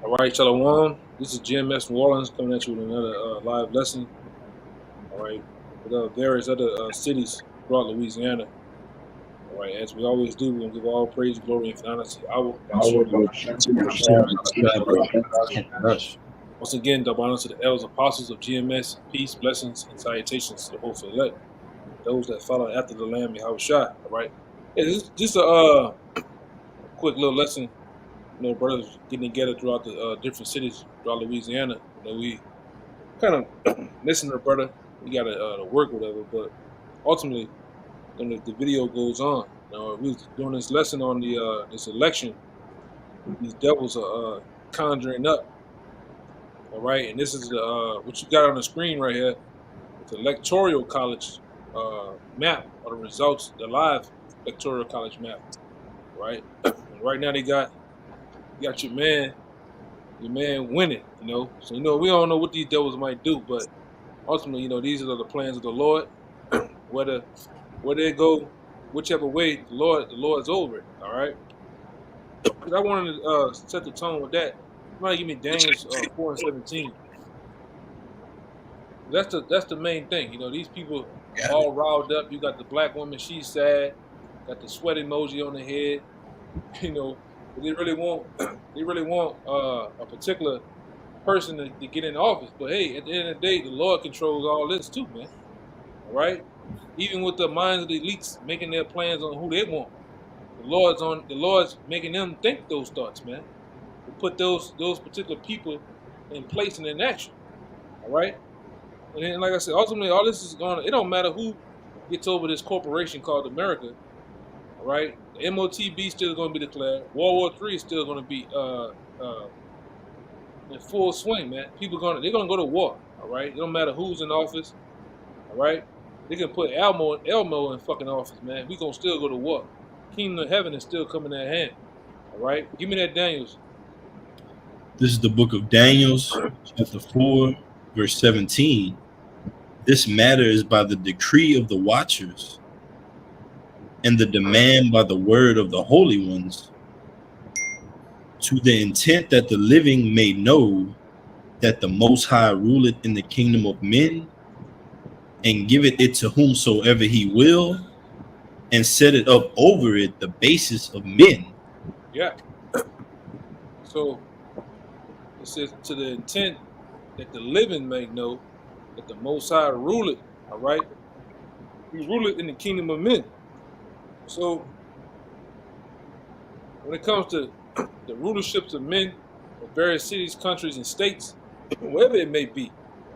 All right, Shalom. This is GMS New Orleans coming at you with another live lesson. All right, with various other cities throughout Louisiana. All right, as we always do, we're going to give all praise, glory, and honor to our Bashir. Once again, double honor to the elders, apostles of GMS, peace, blessings, and salutations to the hopeful elect, those that follow after the Lamb, Yahweh Shai. All right, yeah, this is just a quick little lesson. Brothers getting together throughout the different cities throughout Louisiana. We kind of listen to brother. We got to work whatever, but ultimately, when the video goes on, we was doing this lesson on the this election. These devils are conjuring up, all right. And this is the what you got on the screen right here. It's the electoral college map of the results, the live electoral college map, right? And right now they got your man winning. So we don't know what these devils might do, but ultimately, these are the plans of the Lord. Whether they go, whichever way, the Lord's over it. All right. Because I wanted to set the tone with that. Somebody give me Daniel 4:17. That's the main thing. These people all riled up. You got the black woman, she's sad. Got the sweat emoji on the head. But they really want a particular person to get in office. But hey, at the end of the day, the Lord controls all this too, man. All right. Even with the minds of the elites making their plans on who they want, the Lord's making them think those thoughts, man. To put those particular people in place and in action. All right. And then, like I said, ultimately, all this is going. It don't matter who gets over this corporation called America. All right. The MOTB still going to be declared. World War III is still going to be in full swing, man. They're gonna go to war. All right. It don't matter who's in office. All right. They can put Elmo in fucking office, man. We gonna still go to war. Kingdom of Heaven is still coming at hand. All right. Give me that Daniels. This is the book of Daniel, chapter 4, verse 17. This matter is by the decree of the watchers and the demand by the word of the holy ones, to the intent that the living may know that the Most High ruleth in the kingdom of men, and giveth it to whomsoever he will, and set it up over it the basis of men. Yeah. So it says to the intent that the living may know that the Most High ruleth. All right. He ruleth in the kingdom of men. So when it comes to the rulerships of men of various cities, countries, and states, wherever it may be,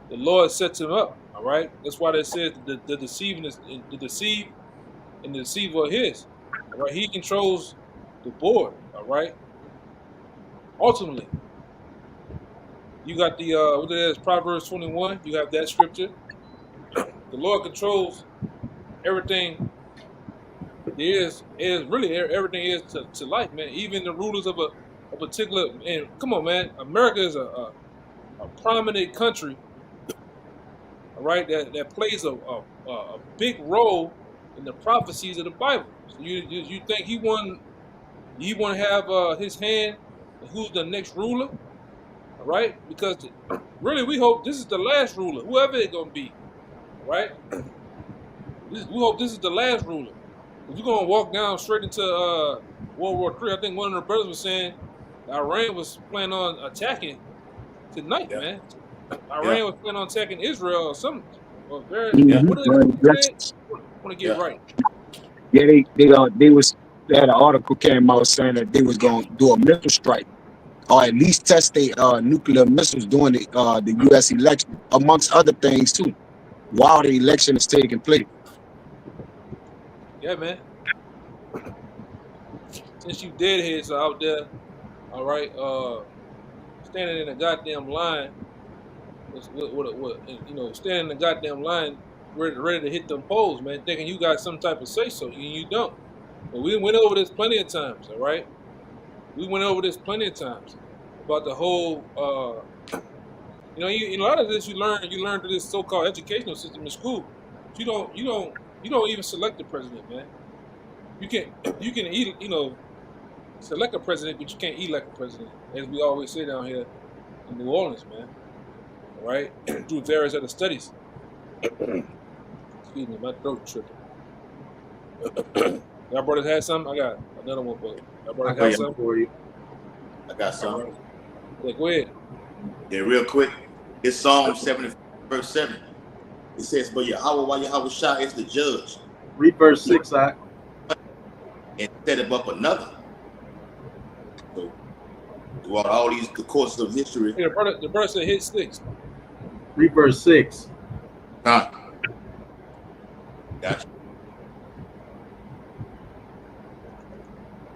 the Lord sets him up. All right. That's why they said the deceiving is the deceive and the deceiver of his. All right. He controls the board. All right. Ultimately, you got the what it is, Proverbs 21. You have that scripture. The Lord controls everything. Is really everything is to life, man. Even the rulers of a particular, and come on, man. America is a prominent country, all right, that plays a big role in the prophecies of the Bible. So you think he want to have his hand in who's the next ruler, all right? Because really, we hope this is the last ruler, whoever it's gonna be, all right? We hope this is the last ruler. If you're gonna walk down straight into World War III, I think one of the brothers was saying Iran was planning on attacking tonight, man. Iran was planning on attacking Israel or something. Or very, what is it? Want to get right? Yeah, they had an article came out saying that they was gonna do a missile strike, or at least test their nuclear missiles during the U.S. election, amongst other things too, while the election is taking place. Yeah, man. Since you deadheads are out there, all right, standing in a goddamn line, standing in the goddamn line, ready to hit them poles, man, thinking you got some type of say so, and you don't. But we went over this plenty of times, all right. We went over this plenty of times about the whole, a lot of this you learn through this so-called educational system in school. You don't even select the president, man. You can select a president, but you can't elect a president, as we always say down here in New Orleans, man. All right, through various other studies. Excuse me, my throat tripping. Y'all brothers had some? I got another one, but y'all brothers Oh, had yeah, some? for you. I got All some. right. Yeah, go ahead. Yeah, real quick. It's Psalm 70, verse 7. It says, but Yahweh, while Yahweh Shah is the judge, Read verse 6, I. and set him up another. So throughout all these the courses of history, Hey, the brother said hit 6. Read verse 6. gotcha.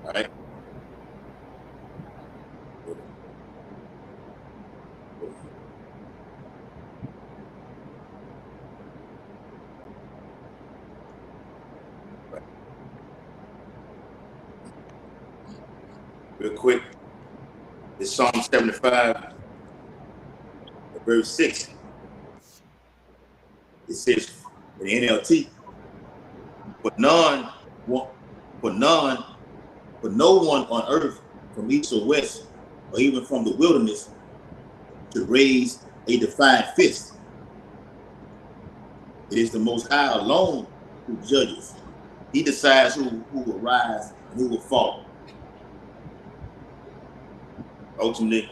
All right. Real quick, it's Psalm 75, verse 6. It says in the NLT, but no one on earth from east or west, or even from the wilderness, to raise a defiant fist. It is the Most High alone who judges. He decides who will rise and who will fall. Ultimately,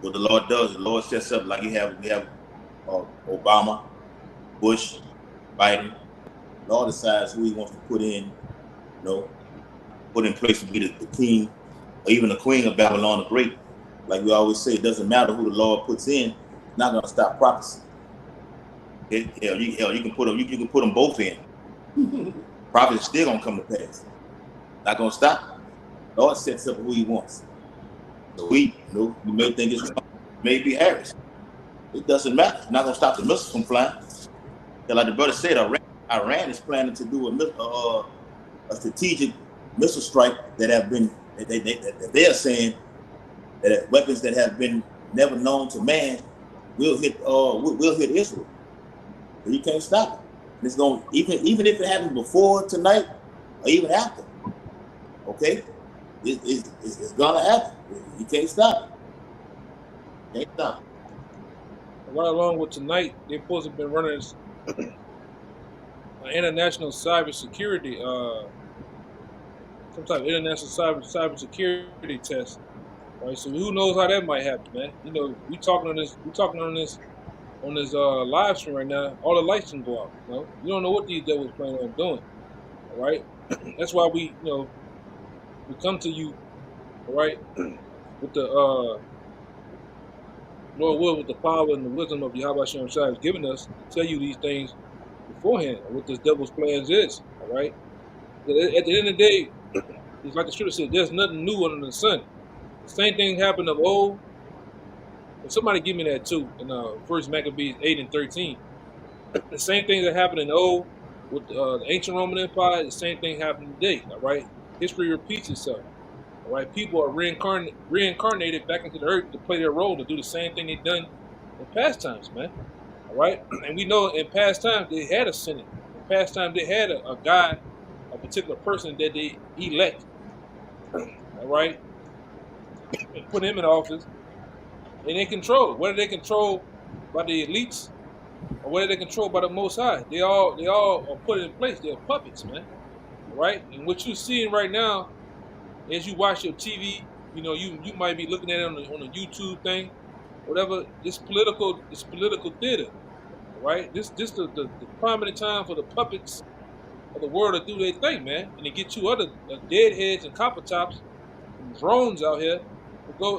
what the Lord does, the Lord sets up like we have Obama, Bush, Biden. The Lord decides who he wants to put in place to be the king or even the queen of Babylon the Great. Like we always say, it doesn't matter who the Lord puts in, it's not going to stop prophecy. You can put them both in. Prophecy still going to come to pass. Not going to stop. The Lord sets up who he wants. So you may think it's Trump, maybe Harris. It doesn't matter. It's not going to stop the missiles from flying. Like the brother said, Iran is planning to do a strategic missile strike that have been they are saying that weapons that have been never known to man will hit Israel. But you can't stop it. And it's going even if it happens before tonight or even after. Okay, it's gonna happen. You can't stop it. Can't stop it. Right along with tonight, they're supposed to have been running an international cybersecurity, some type of international cybersecurity test, right? So who knows how that might happen, man? You know, we talking on this live stream right now. All the lights can go out. You don't know what these devils planning on doing. All right, that's why we come to you, all right, with the Lord will, with the power and the wisdom of Yahweh Shem Shai has given us to tell you these things beforehand, what this devil's plans is. All right. At the end of the day, it's like the scripture said, there's nothing new under the sun. The same thing happened of old. And somebody give me that too in First Maccabees 8 and 13. The same thing that happened in old with the ancient Roman Empire, the same thing happened today. All right. History repeats itself. All right. People are reincarnated back into the earth to play their role, to do the same thing they've done in past times, man. All right. And we know in past times they had a Senate. In past times they had a guy, a particular person that they elect. All right. And put him in office. And they control. Whether they control by the elites or whether they control by the Most High, they all are put in place. They're puppets, man. All right. And what you're seeing right now, as you watch your TV, you might be looking at it on a YouTube thing, whatever. This political theater. Right, this the prominent time for the puppets of the world to do their thing, man, and to get you other deadheads and copper tops and drones out here to go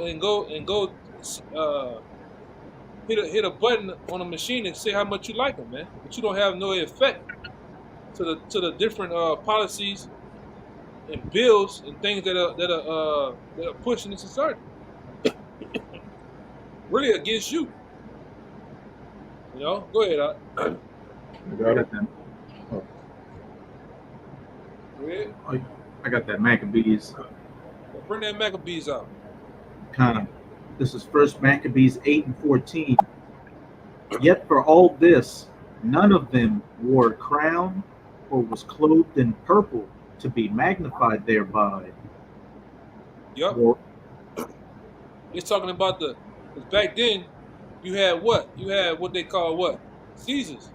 hit a button on a machine and say how much you like them, man. But you don't have no effect to the different policies and bills and things that are pushing in society. Really against you. Go ahead. I got it then. Go ahead. I got that Maccabees. Bring that Maccabees out. This is First Maccabees 8 and 14. Yet for all this, none of them wore a crown or was clothed in purple to be magnified thereby. Yup. More, It's talking about because back then you had what? You had what they call what? Caesars,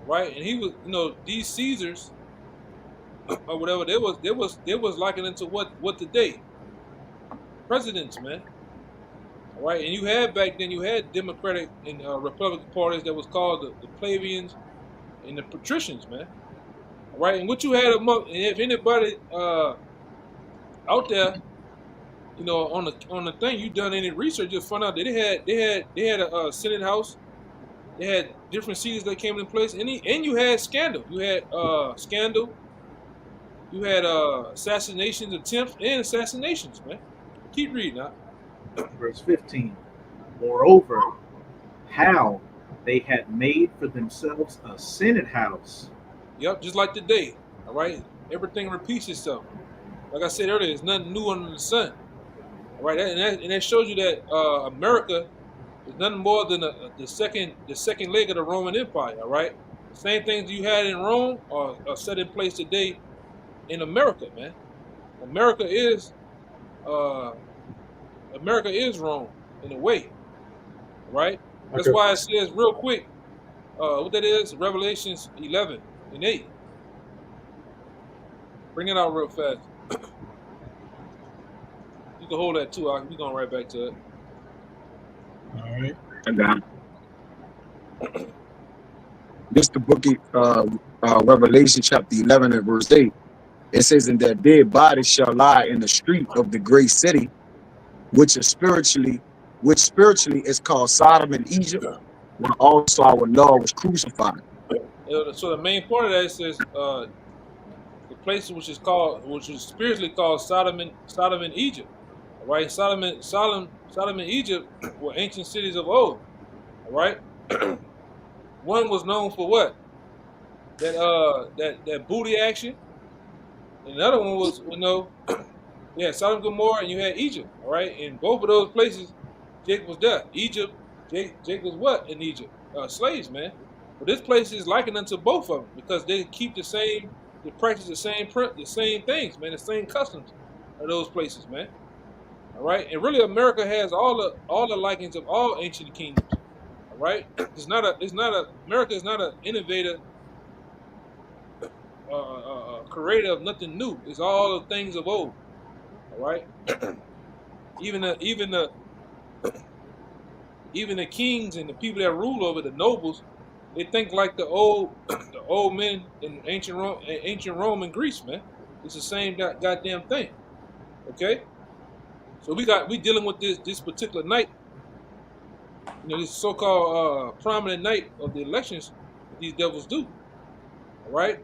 right? And he was, these Caesars or whatever, they was likening to what today? Presidents, man. All right. And you had back then you had Democratic and Republican parties that was called the plebeians and the patricians, man. All right. And what you had among, and if anybody out there, on the thing, you done any research, you'll find out that they had a Senate House. They had different seats that came in place, and you had scandal. You had scandal. You had assassinations attempts and assassinations, man. Keep reading now. verse 15. Moreover, how they had made for themselves a Senate house. Yep, just like today. All right, everything repeats itself. Like I said earlier, there's nothing new under the sun. All right, and that shows you that America is nothing more than the second leg of the Roman Empire. All right, the same things you had in Rome are set in place today in America, man. America is uh, America is Rome in a way, right? That's Okay. why it says real quick what that is, Revelations 11 and 8. Bring it out real fast. You can hold that too. We're going right back to it. All right. I got it. This the book of Revelation chapter 11 and verse 8. It says, "And their dead bodies shall lie in the street of the great city, which spiritually is called Sodom and Egypt, where also our Lord was crucified." So the main part of that says the place which is spiritually called Sodom and Egypt. All right, Sodom and Egypt were ancient cities of old. All right, one was known for what? That booty action, and another one was yeah, Sodom and Gomorrah, and you had Egypt. All right, in both of those places, Jake was there. Egypt, Jake was what in Egypt? Slaves, man. But this place is likened unto both of them because they keep they practice the same things, man, the same customs of those places, man. All right, and really, America has all the likings of all ancient kingdoms. All right, America is not an innovator, creator of nothing new. It's all the things of old. All right, even the kings and the people that rule over the nobles, they think like the old the old men in ancient Rome and Greece, man. It's the same goddamn thing. Okay, so we dealing with this particular night, this so-called prominent night of the elections that these devils do. All right,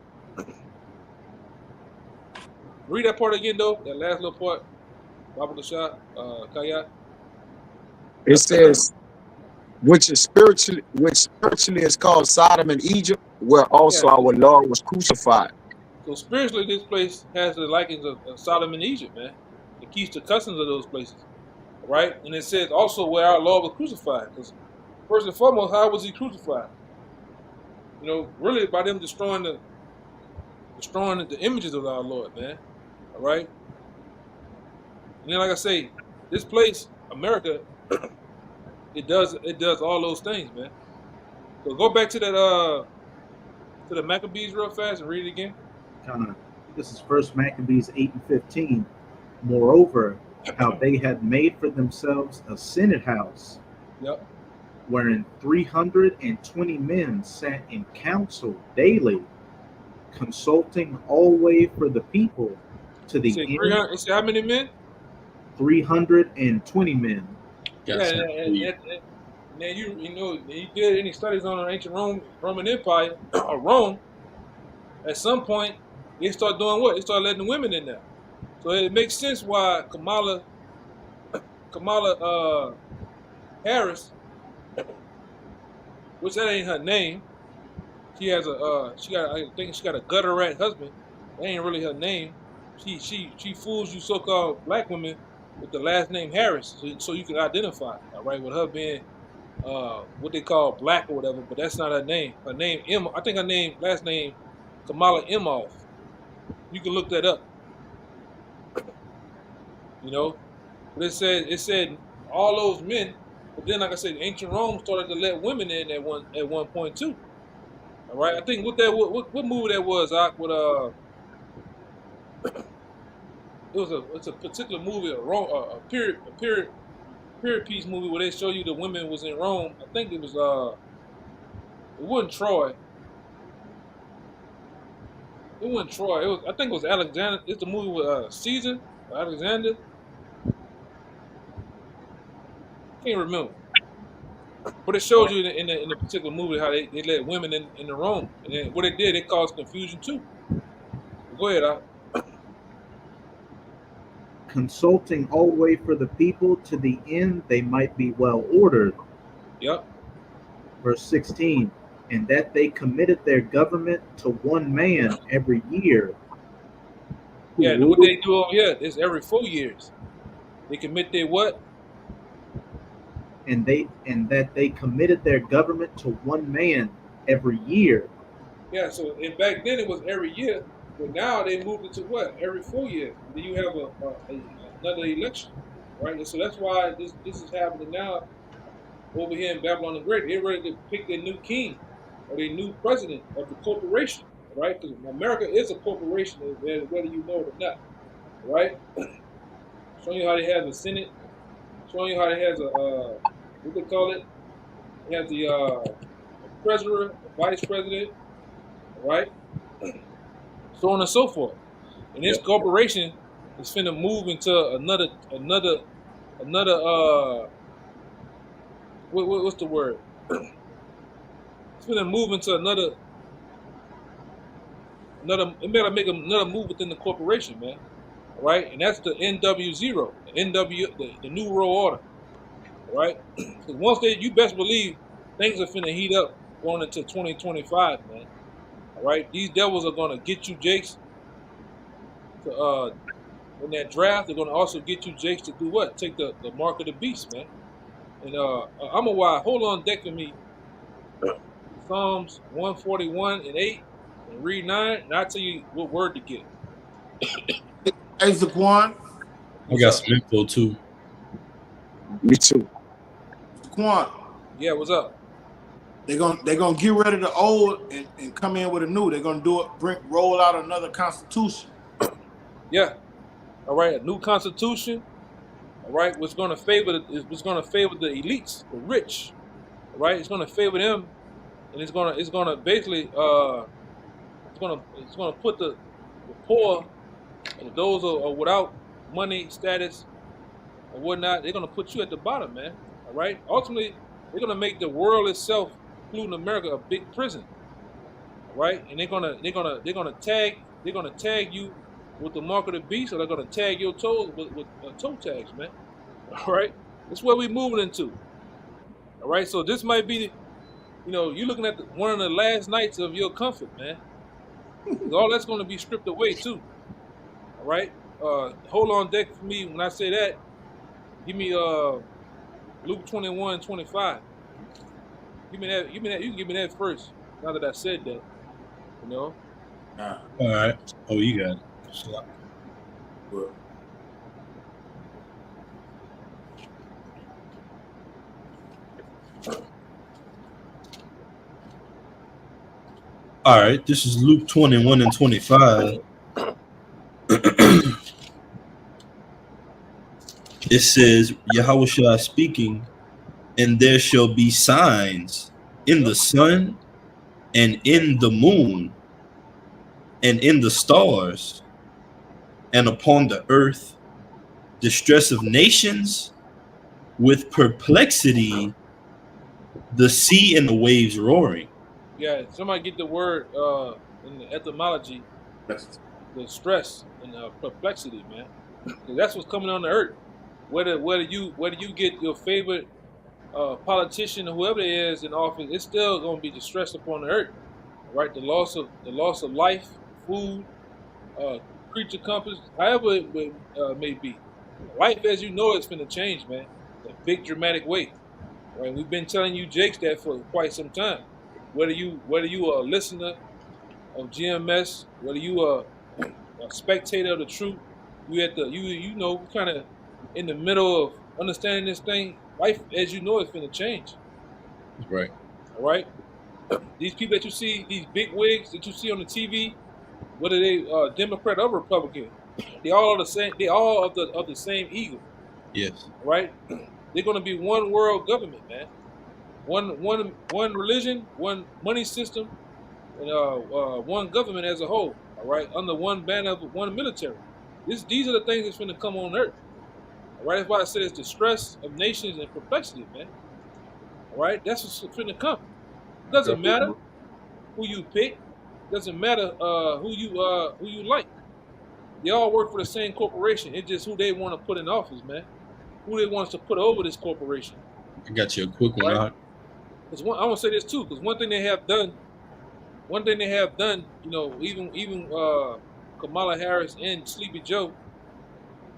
read that part again though. That last little part, Baba Shah, Kayat. It says, which spiritually is called Sodom and Egypt, where Yeah. also our Lord was crucified. So spiritually, this place has the likings of Sodom and Egypt, man. It keeps the customs of those places, all right? And it says also where our Lord was crucified. Because first and foremost, how was he crucified? Really by them destroying the images of our Lord, man. All right. And then, like I say, this place, America, it does all those things, man. So go back to that to the Maccabees real fast and read it again. This is First Maccabees 8 and 15. Moreover, how they had made for themselves a Senate house, Yep. wherein 320 men sat in council daily, consulting always for the people, to the end. You say how many men? 320 men. Yeah, and then you did any studies on the ancient Roman Empire or Rome, at some point they start doing what? They start letting the women in there. So it makes sense why Kamala Harris, which that ain't her name. She has I think she got a gutter rat husband. That ain't really her name. She fools you so-called black women with the last name Harris, so you can identify, all right, with her being what they call black or whatever, but that's not her name. Her name I think her last name Kamala Imhoff. You can look that up. You know, but it said all those men. But then, like I said, ancient Rome started to let women in at one point too. All right, I think what movie that was, with it's a particular movie, a period piece movie where they show you the women was in Rome. I think it wasn't Troy. It wasn't Troy. I think it was Alexander. It's the movie with Caesar or Alexander. Can't remember. But it shows you in the particular movie how they let women in the Rome, and then what it did, it caused confusion too. Go ahead, Consulting always for the people to the end they might be well ordered. Yep. Verse 16, and that they committed their government to one man every year. Yeah, and what they do over here is every 4 years. They commit their what? And that they committed their government to one man every year. Yeah, so and back then it was every year, but now they moved it to what? Every 4 years. Then you have another election, right? And so that's why this is happening now over here in Babylon the Great. They're ready to pick their new king or their new president of the corporation, right? Because America is a corporation, whether you know it or not, right? Showing you how they have the Senate, showing you how they has what they call it? It has the president, the vice president, right? So on and so forth. And this corporation is finna move into another what's the word? It's finna move into another it better make another move within the corporation, man. All right? And that's the NW0, the New World Order. All right? Because once you best believe things are finna heat up going into 2025, man. All right? These devils are gonna get you, Jakes, to in that draft. They're gonna also get you, Jakes, to do what? Take the mark of the beast, man. And I'm gonna hold on deck for me Psalms 141 and 8 and read 9, and I'll tell you what word to get. Hey, Zaquan. I got some info too. Me too. Zaquan. Yeah, what's up? They're gonna get rid of the old and come in with a new. They're gonna roll out another constitution. Yeah. All right, a new constitution. All right, what's gonna favor the elites, the rich. All right, it's gonna favor them, and it's gonna basically it's gonna put the poor and those are without money, status, or whatnot. They're gonna put you at the bottom, man. All right. Ultimately, they're gonna make the world itself, including America, a big prison. All right, and they're gonna tag you with the mark of the beast, or they're gonna tag your toes with toe tags, man. All right, that's where we're moving into. All right, so this might be, you're looking at one of the last nights of your comfort, man. Because all that's going to be stripped away too. All right, hold on deck for me when I say that. Give me Luke 21:25. Give me that. You can give me that first. Now that I said that, All right. Oh, you got it. Good. All right. This is Luke 21 and 25. It says, Yahushua speaking, and there shall be signs in the sun and in the moon and in the stars and upon the earth, distress of nations with perplexity, the sea and the waves roaring. Yeah, somebody get the word in the etymology, the stress and perplexity, man. Because that's what's coming on the earth. Whether you get your favorite politician or whoever it is in office, it's still going to be distress upon the earth. Right, the loss of life, food, creature compass, however it may be. Life as you know it's going to change, man. In a big dramatic way. Right, we've been telling you Jakes that for quite some time. Whether you are a listener of GMS, whether you are a spectator of the truth, we kind of in the middle of understanding this thing, life as you know it's finna change. Right. All right. These people that you see, these big wigs that you see on the TV, whether they Democrat or Republican, they all are the same. They all of the same eagle. Yes. All right. They're gonna be one world government, man. One religion, one money system, and one government as a whole. All right, under one banner of one military. These are the things that's finna come on earth. All right, that's why I said it's the stress of nations and perplexity, man. All right, that's what's finna come. It doesn't matter who you pick. Doesn't matter who you like. They all work for the same corporation. It's just who they want to put in office, man. Who they want us to put over this corporation. I got you a quick one Right? out. Because I want to say this too. Because one thing they have done, even Kamala Harris and Sleepy Joe,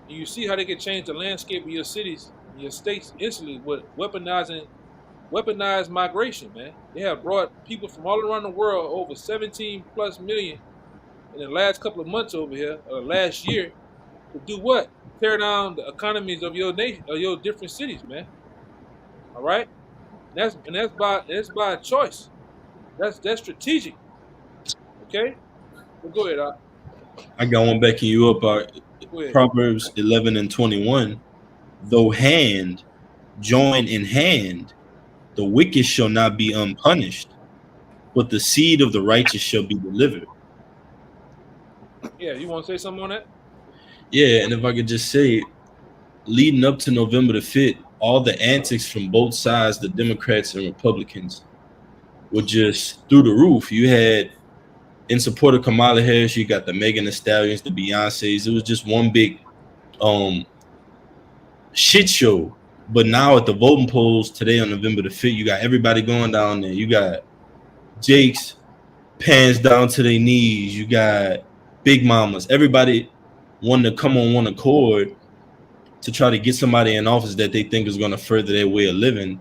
and you see how they can change the landscape of your cities, and your states instantly with weaponized migration, man. They have brought people from all around the world, over 17 plus million in the last couple of months over here, last year, to do what? Tear down the economies of your nation, of your different cities, man. All right, that's by choice. That's strategic. Okay, well, go ahead. I got one backing you up. Go ahead. Proverbs 11 and 21. Though hand join in hand, the wicked shall not be unpunished, but the seed of the righteous shall be delivered. Yeah, you want to say something on that? Yeah, and if I could just say, leading up to November the 5th, all the antics from both sides, the Democrats and Republicans, were just through the roof. You had, in support of Kamala Harris, you got the Megan Thee Stallions, the Beyoncés. It was just one big shit show. But now at the voting polls today on November the 5th, you got everybody going down there. You got Jake's pants down to their knees. You got Big Mamas. Everybody wanting to come on one accord to try to get somebody in office that they think is going to further their way of living.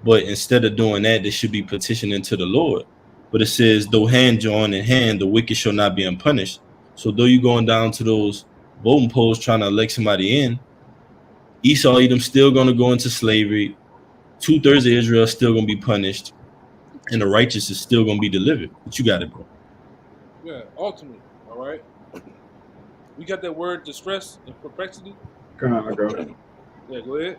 But instead of doing that, they should be petitioning to the Lord. But it says, though hand join in hand, the wicked shall not be unpunished. So though you're going down to those voting polls trying to elect somebody in, Esau Edom still going to go into slavery. 2/3 of Israel is still going to be punished. And the righteous is still going to be delivered. But you got it, bro. Yeah, ultimately. All right. We got that word distress and perplexity. Come on, I go. Yeah, go ahead.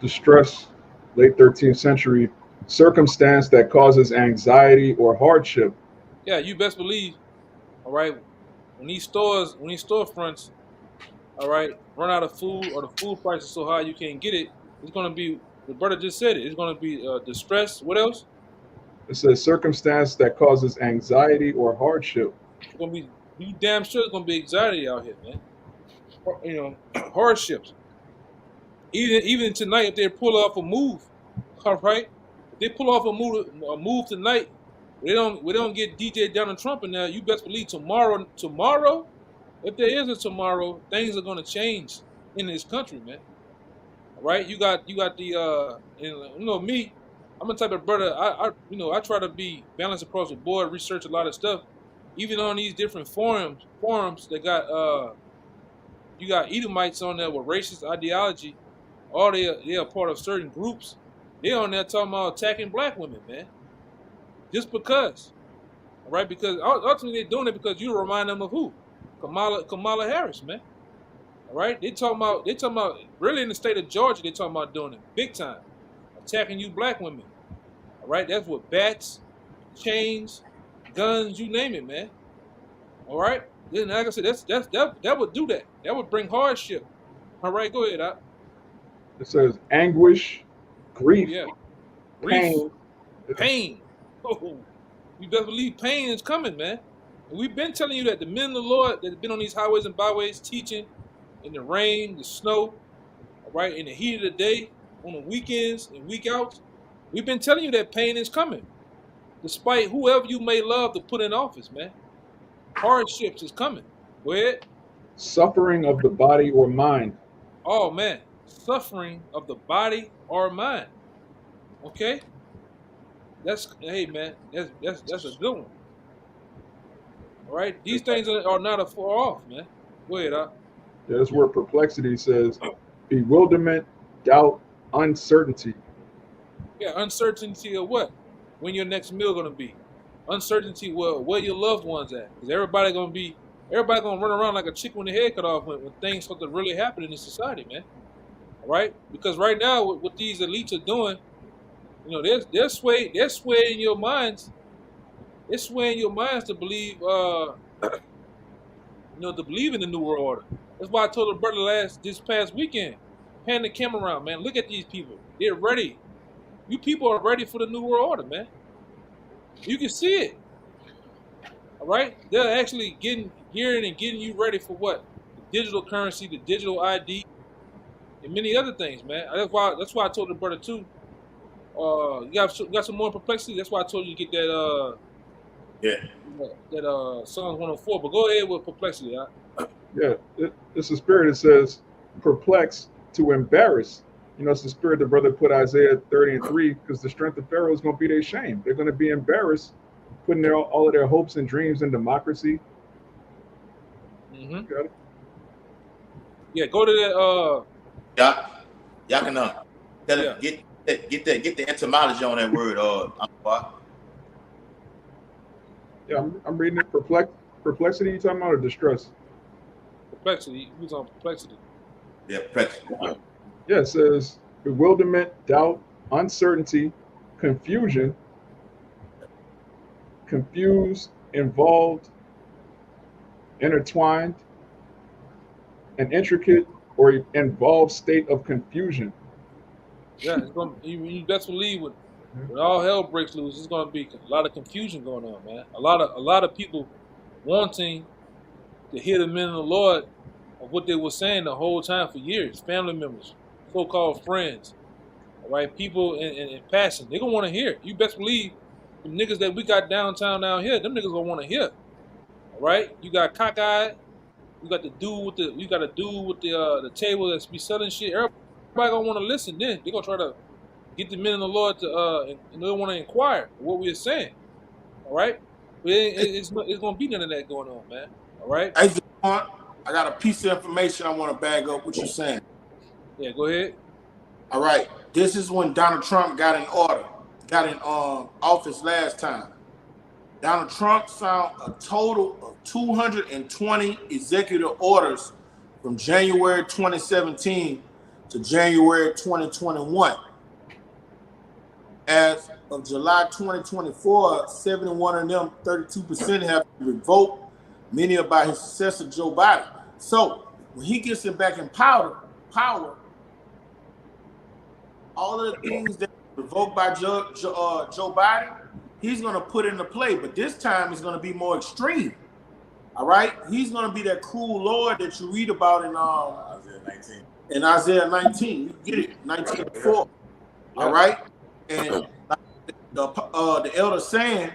Distress, late 13th century, circumstance that causes anxiety or hardship. Yeah, you best believe. All right. When these storefronts, all right, run out of food or the food price is so high you can't get it, it's gonna be. The brother just said it. It's gonna be distress. What else? It says circumstance that causes anxiety or hardship. It's gonna be. You damn sure it's gonna be anxiety out here, man. Hardships. Even tonight, if they pull off a move, all right, if they pull off a move tonight, we don't get DJ Donald Trump in there. You best believe tomorrow, if there is a tomorrow, things are gonna change in this country, man. All right, you got the me. I'm the type of brother. I try to be balanced across the board, research a lot of stuff, even on these different forums that got you got Edomites on there with racist ideology. Or they are part of certain groups. They on there talking about attacking black women, man. Just because, all right? Because ultimately they're doing it because you remind them of who? Kamala Harris, man. All right? They talking about really in the state of Georgia. They talking about doing it big time, attacking you black women. All right? That's what bats, chains, guns, you name it, man. All right? Then like I said, that would do that. That would bring hardship. All right, go ahead, Doc. It says anguish, grief, Yeah. Grief. pain. Pain. Oh, you better believe pain is coming, man. And we've been telling you that the men of the Lord that have been on these highways and byways teaching in the rain, the snow, all right, in the heat of the day, on the weekends and week outs. We've been telling you that pain is coming. Despite whoever you may love to put in office, man. Hardships is coming. Go ahead. Suffering of the body or mind. Oh man. Suffering of the body or mind. Okay? Hey man, that's a good one. All right? These things are not a far off, man. Go ahead, Yeah, that's where perplexity says bewilderment, doubt, uncertainty. Yeah, uncertainty of what? When your next meal gonna be? Uncertainty where your loved ones at? Because everybody gonna run around like a chicken with their head cut off when things start to really happen in this society, man. All right? Because right now, what these elites are doing, they're swaying your minds. They're swaying your minds to believe, to believe in the new world order. That's why I told the brother this past weekend, pan the camera around, man. Look at these people. They're ready. You people are ready for the new world order, man. You can see it. All right, they're actually gearing and getting you ready for what? The digital currency, the digital ID, and many other things, man. That's why I told the brother too. You got some more perplexity. That's why I told you to get that Psalms 104. But go ahead with perplexity. Huh? Yeah, it's a spirit that says perplex, to embarrass. It's the spirit the brother put Isaiah 30:3, because the strength of Pharaoh is going to be their shame. They're going to be embarrassed, putting all of their hopes and dreams in democracy. Mm-hmm. Got it? Yeah, go to that. Y'all can get the etymology on that word. Yeah, I'm reading it. Perplexity. You talking about, or distress? Perplexity. Who's on perplexity? Yeah, perplexity. Yeah, it says bewilderment, doubt, uncertainty, confusion, confused, involved, intertwined, an intricate or involved state of confusion. Yeah, you best believe when all hell breaks loose, it's gonna be a lot of confusion going on, man. A lot of people wanting to hear the men of the Lord of what they were saying the whole time for years. Family members, so-called friends, all right, people in passing, they gonna want to hear it. You best believe the niggas that we got downtown down here, them niggas gonna want to hear. All right, you got cockeyed, you got a dude with the table that's be selling shit. Everybody gonna want to listen. Then they gonna try to get the men of the Lord to and they want to inquire what we are saying. All right, but it's gonna be none of that going on, man. All right. Hey, Javon, I got a piece of information I want to bag up what you're saying. Yeah, go ahead. All right, this is when Donald Trump got in office last time. Donald Trump signed a total of 220 executive orders from January 2017 to January 2021. As of July 2024, 71 of them, 32% have been revoked, many are by his successor, Joe Biden. So when he gets him back in power, all of the things that were revoked by Joe Biden, he's going to put into play. But this time it's going to be more extreme. All right? He's going to be that cruel Lord that you read about in Isaiah 19. You get it, 19:4. All right? And the elder saying,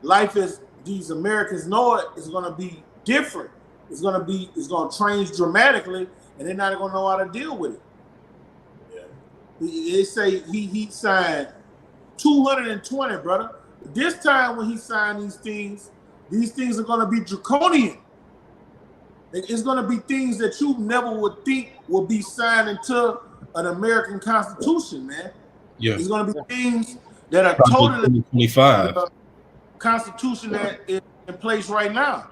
life as these Americans know it is going to be different. It's going to change dramatically, and they're not going to know how to deal with it. They say he signed 220, brother. This time when he signed these things are going to be draconian. It's going to be things that you never would think would be signed into an American Constitution, man. Yeah. It's going to be things that are totally 25. Constitution that is in place right now.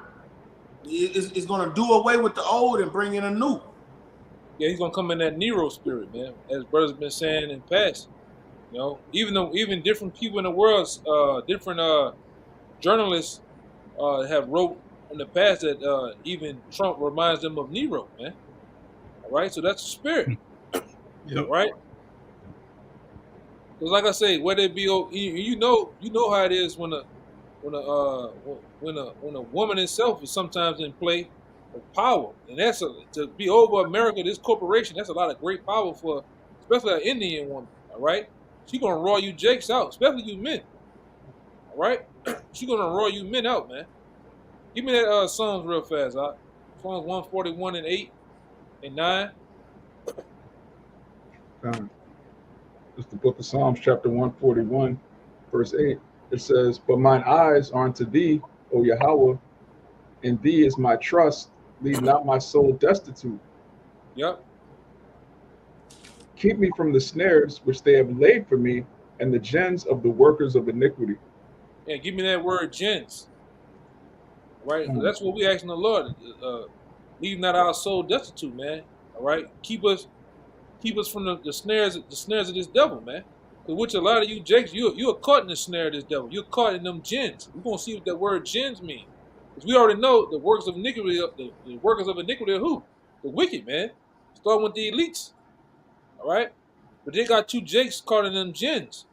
It's going to do away with the old and bring in a new. Yeah, he's gonna come in that Nero spirit, man. As brothers been saying in the past, even different people in the world, different journalists have wrote in the past that even Trump reminds them of Nero, man. All right, so that's the spirit. Yep. Right? Because like I say, whether it be you know how it is when a woman itself is sometimes in play of power, and that's to be over America, this corporation. That's a lot of great power for, especially an Indian woman. All right, she gonna roll you jakes out, especially you men. All right, she gonna roll you men out, man. Give me that Psalms real fast, Psalms 141 and 8 and 9. It's the book of Psalms, chapter 141, verse 8. It says, "But mine eyes are unto thee, O Yahweh, in thee is my trust. Leave not my soul destitute." Yep. Keep me from the snares which they have laid for me, and the gins of the workers of iniquity. Yeah, give me that word gens. Right? That's what we asking the Lord. Leave not our soul destitute, man. All right? Keep us from the snares of this devil, man. Because which a lot of you jakes, you're caught in the snare of this devil. You're caught in them gens. We're gonna see what that word gens mean. Because we already know the works of iniquity, the workers of iniquity are who? The wicked, man. Starting with the elites. All right? But they got two jakes caught in them gens.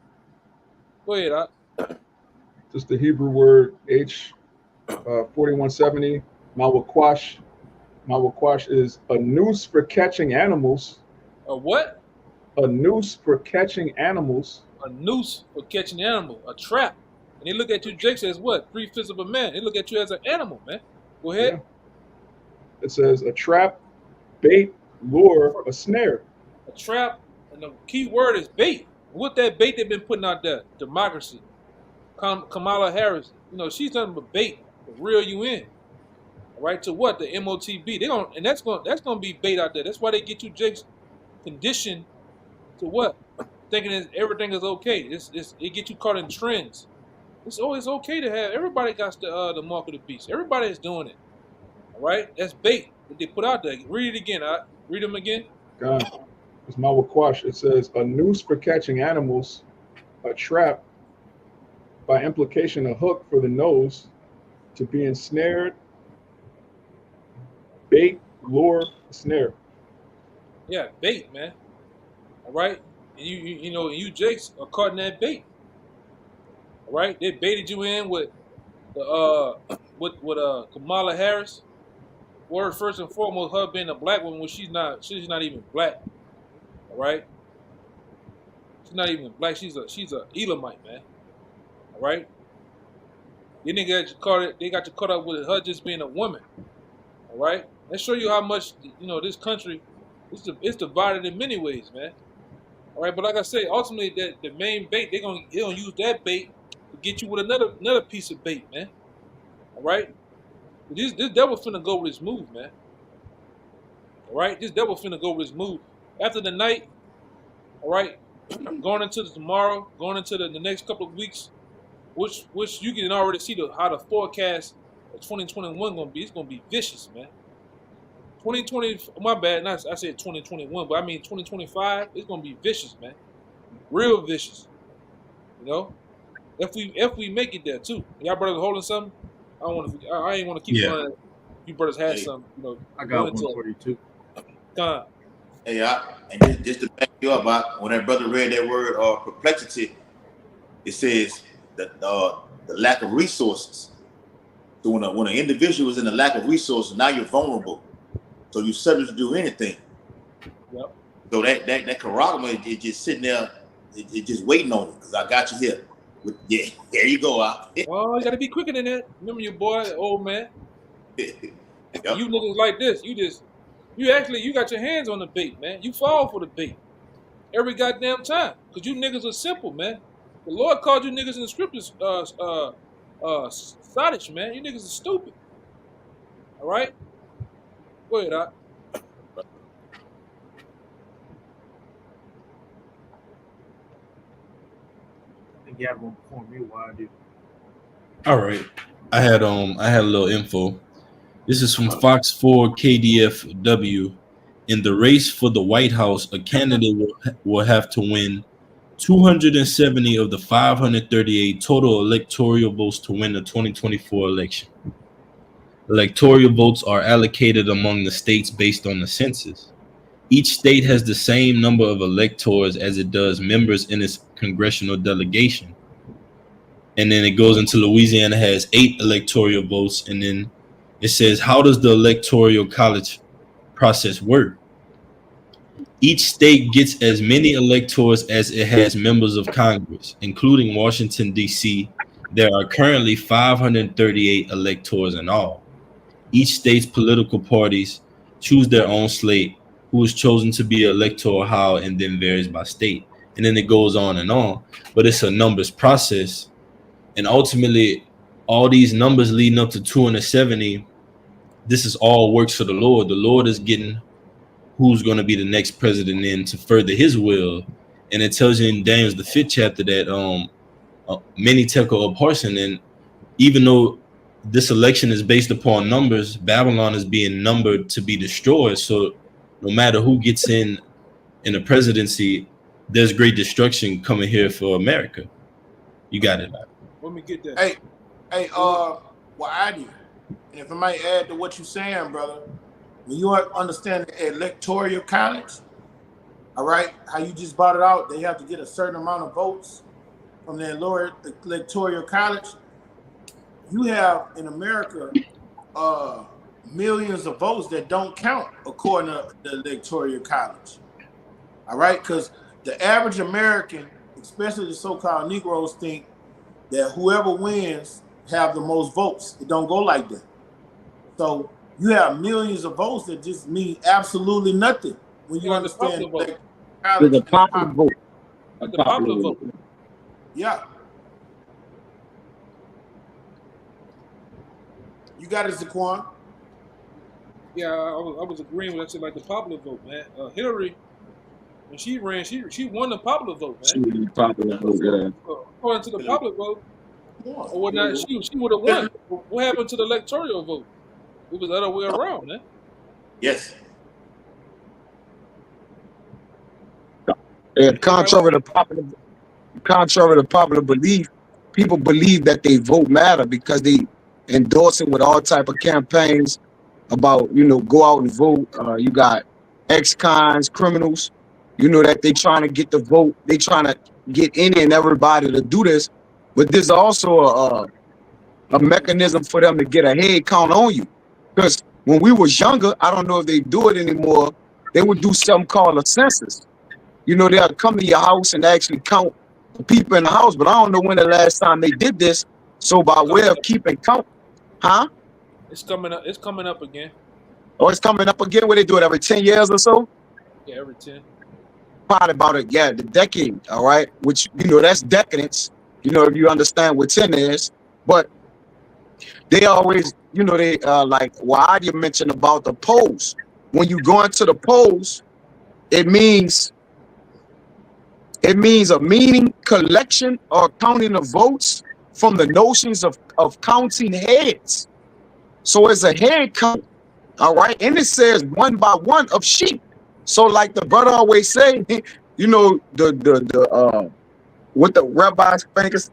Go ahead, Just the Hebrew word H 4170, Mawakwash. Mawakwash is a noose for catching animals. A what? A noose for catching animals. A noose for catching an animal. A trap. And they look at you, jakes, as what? 3/5 of a man. They look at you as an animal, man. Go ahead. Yeah. It says a trap, bait, lure, a snare. A trap, and the key word is bait. What that bait they've been putting out there? Democracy. Kamala Harris. You know, she's nothing but bait to reel you in. All right, to what? The MOTB. That's gonna be bait out there. That's why they get you jakes conditioned to what? Thinking that everything is okay. It get you caught in trends. It's always okay to have. Everybody got the mark of the beast. Everybody is doing it. All right, that's bait that they put out there. Read it again. Read them again. It's Mawakwash. It says a noose for catching animals, a trap, by implication a hook for the nose, to be ensnared, bait, lure, snare. Yeah, bait, man. All right, and you know you jakes are caught in that bait. All right, they baited you in with the with Kamala Harris. Word first and foremost, her being a black woman when she's not even black. All right, she's not even black. She's a Elamite, man. All right, they got you caught up with her just being a woman. All right, let's show you how much this country it's divided in many ways, man. All right, but like I say, ultimately the main bait they're gonna use that bait to get you with another piece of bait, man. All right, this devil finna go with his move, man. All right, this devil finna go with his move after the night. All right, going into tomorrow, going into the next couple of weeks, which you can already see how the forecast of 2021 gonna be. It's gonna be vicious, man. 2020, my bad, I said 2021, but I mean 2025. It's gonna be vicious, man. Real vicious. You know, if we make it there too. Y'all brothers holding something? I ain't want to keep going. You brothers had something. You know, I got one for you too. Hey, and just to back you up, when that brother read that word perplexity, it says that the lack of resources. So when an individual is in a lack of resources, now you're vulnerable. So you're subject to do anything. Yep. So that Karagma is just sitting there, it just waiting on you because I got you here. Yeah, there you go. Well, you gotta be quicker than that. Remember your boy, old man. Yep. You niggas like this. You got your hands on the bait, man. You fall for the bait every goddamn time because you niggas are simple, man. The Lord called you niggas in the scriptures, sottish, man. You niggas are stupid. All right. Go ahead, Doc. I think you have one before me. Why I do? All right. I had a little info. This is from Fox 4 KDFW. In the race for the White House, a candidate will have to win 270 of the 538 total electoral votes to win the 2024 election. Electoral votes are allocated among the states based on the census. Each state has the same number of electors as it does members in its congressional delegation. And then it goes into Louisiana has 8 electoral votes. And then it says, how does the electoral college process work? Each state gets as many electors as it has members of Congress, including Washington, D.C. There are currently 538 electors in all. Each state's political parties choose their own slate, who is chosen to be electoral how, and then varies by state. And then it goes on and on. But it's a numbers process. And ultimately, all these numbers leading up to 270, this is all works for the Lord. The Lord is getting who's going to be the next president in to further his will. And it tells you in Daniel's the 5th chapter that many take a portion. And even though this election is based upon numbers, Babylon is being numbered to be destroyed. So no matter who gets in the presidency, there's great destruction coming here for America. You got it. Let me get that. Hey, well, I do. And if I might add to what you're saying, brother, when you understand the electoral college, all right, how you just brought it out, they have to get a certain amount of votes from the electoral college. You have in America millions of votes that don't count according to the electoral college. All right, because the average American, especially the so-called Negroes, think that whoever wins have the most votes. It don't go like that. So you have millions of votes that just mean absolutely nothing when you understand the The popular vote. The popular vote. Yeah. You got it, Zaquan. Yeah, I was agreeing with that. Like the popular vote, man. Hillary, when she ran, she won the popular vote, man. She was the popular vote, yeah. According to the popular vote, or whatnot, she would have won. What happened to the electoral vote? It was the other way around, man. Yes. And contrary to popular belief, people believe that they vote matter because they endorse it with all type of campaigns about, go out and vote. You got ex-cons, criminals, that they trying to get the vote. They trying to get any and everybody to do this. But there's also a mechanism for them to get a head count on you. Because when we was younger, I don't know if they do it anymore, they would do something called a census. They'll come to your house and actually count the people in the house. But I don't know when the last time they did this. So by way of keeping count, huh? It's coming up. It's coming up again. Oh, it's coming up again. Where they do it every 10 years or so? Yeah, every 10. Probably about it. Yeah, the decade. All right. Which, that's decadence. If you understand what 10 is. But they always, they like why you mentioned about the polls. When you go into the polls, it means a meaning collection or counting of votes from the notions of counting heads. So it's a head count, all right? And it says one by one of sheep. So like the brother always say, what the Rabbi Spankus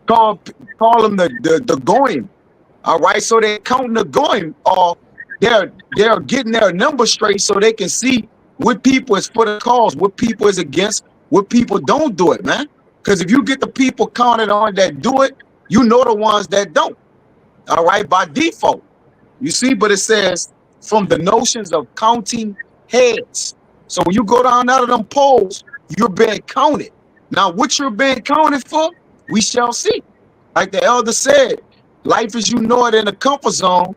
call them the goyim, all right? So they're counting the goyim, or they're getting their number straight so they can see what people is for the cause, what people is against, what people don't do it, man. Because if you get the people counted on that do it, you know the ones that don't. All right, by default. You see, but it says from the notions of counting heads. So when you go down out of them polls, you're being counted. Now, what you're being counted for, we shall see. Like the elder said, life as you know it in the comfort zone,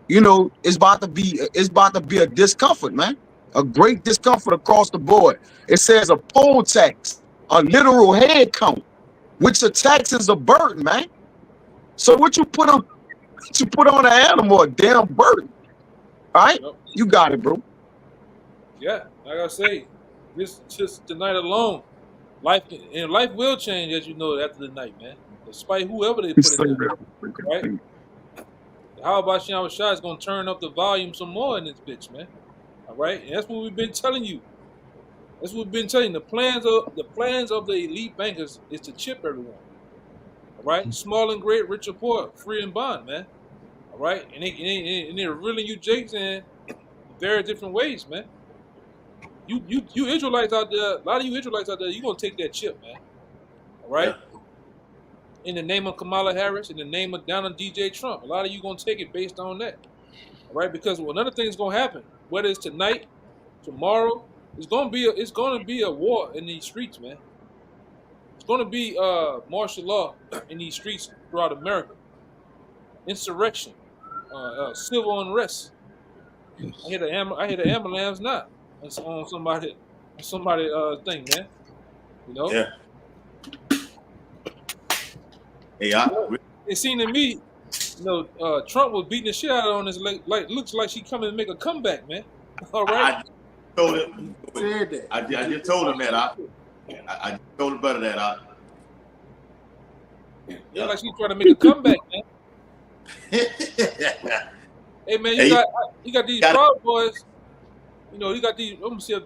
it's about to be a discomfort, man. A great discomfort across the board. It says a poll tax, a literal head count, which a tax is a burden, man. So what you put on an animal, a damn burden. All right? Yep. You got it, bro. Yeah, like I say, this just tonight alone, life will change, as you know, after the night, man. Despite whoever they put it down, right? How about Shyam Shah is gonna turn up the volume some more in this bitch, man? All right, and that's what we've been telling you. That's what we've been telling you. The plans of the elite bankers is to chip everyone. All right, small and great, rich or poor, free and bond, man. All right, and they're reeling you jakes in very different ways, man. You Israelites out there, a lot of you Israelites out there, you gonna take that chip, man. All right. Yeah. In the name of Kamala Harris, in the name of Donald DJ Trump, a lot of you gonna take it based on that. All right, because another thing is gonna happen, whether it's tonight, tomorrow, it's gonna be a war in these streets, man. It's gonna be martial law in these streets throughout America. Insurrection, civil unrest. I hear the ambulance now. It's on somebody thing, man. Yeah. Hey, it seemed to me Trump was beating the shit out of her on this. Like looks like she coming to make a comeback, man. All right. I told him. Said that. I just told him that. I just told him better that. Yeah, like she's trying to make a comeback, man. Hey man, you got these Proud Boys. You got these. I'm gonna see if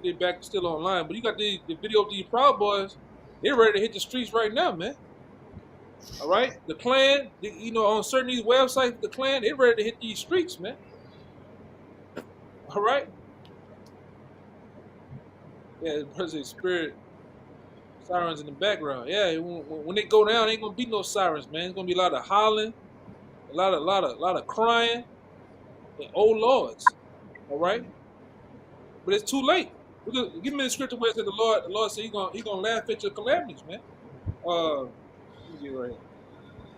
they back still online. But you got the video of these Proud Boys. They're ready to hit the streets right now, man. All right, the Klan. On certain these websites, the Klan, they're ready to hit these streets, man. All right. Yeah, the President's spirit. Sirens in the background. Yeah, when they go down, ain't gonna be no sirens, man. It's gonna be a lot of hollering, a lot of crying, and oh lords. All right, but it's too late. Give me the scripture where it said the Lord said He gonna laugh at your calamities, man. Let me get it right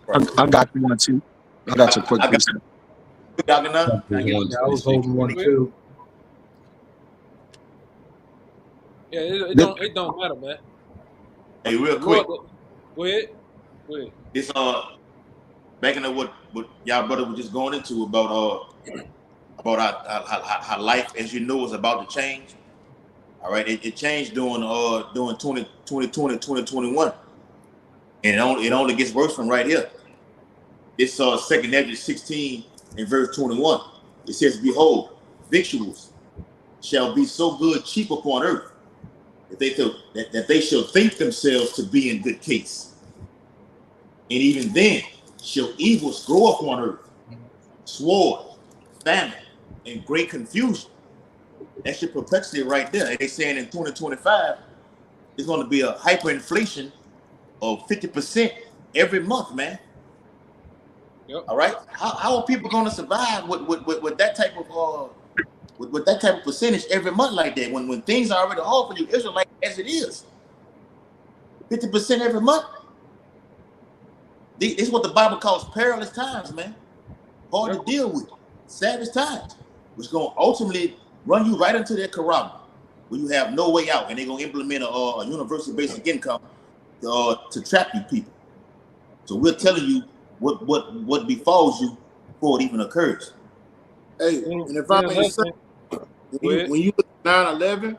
here. I got you one too. I got you quick. I was holding one too. Yeah, it don't matter, man. Hey, real quick. Go ahead. It's back into what y'all brother was just going into about how life as you know is about to change. All right, it changed during 2020, 2021, and it only gets worse from right here. It's 2 Nephi 16 and verse 21. It says, "Behold, victuals shall be so good cheap upon earth, that they shall think themselves to be in good case. And even then shall evils grow upon earth, sword, famine, and great confusion." That's your perplexity right there. And they saying in 2025, it's going to be a hyperinflation of 50% every month, man. Yep. All right. How are people going to survive with that type of with that type of percentage every month like that when things are already hard for you Israelites as it is? 50% every month. This is what the Bible calls perilous times, man. Hard to deal with. Savage times. Which is going to ultimately run you right into their corral where you have no way out, and they're going to implement a universal basic income to trap you people. So we're telling you what befalls you before it even occurs. Hey, and if I may say, when you look at 9/11,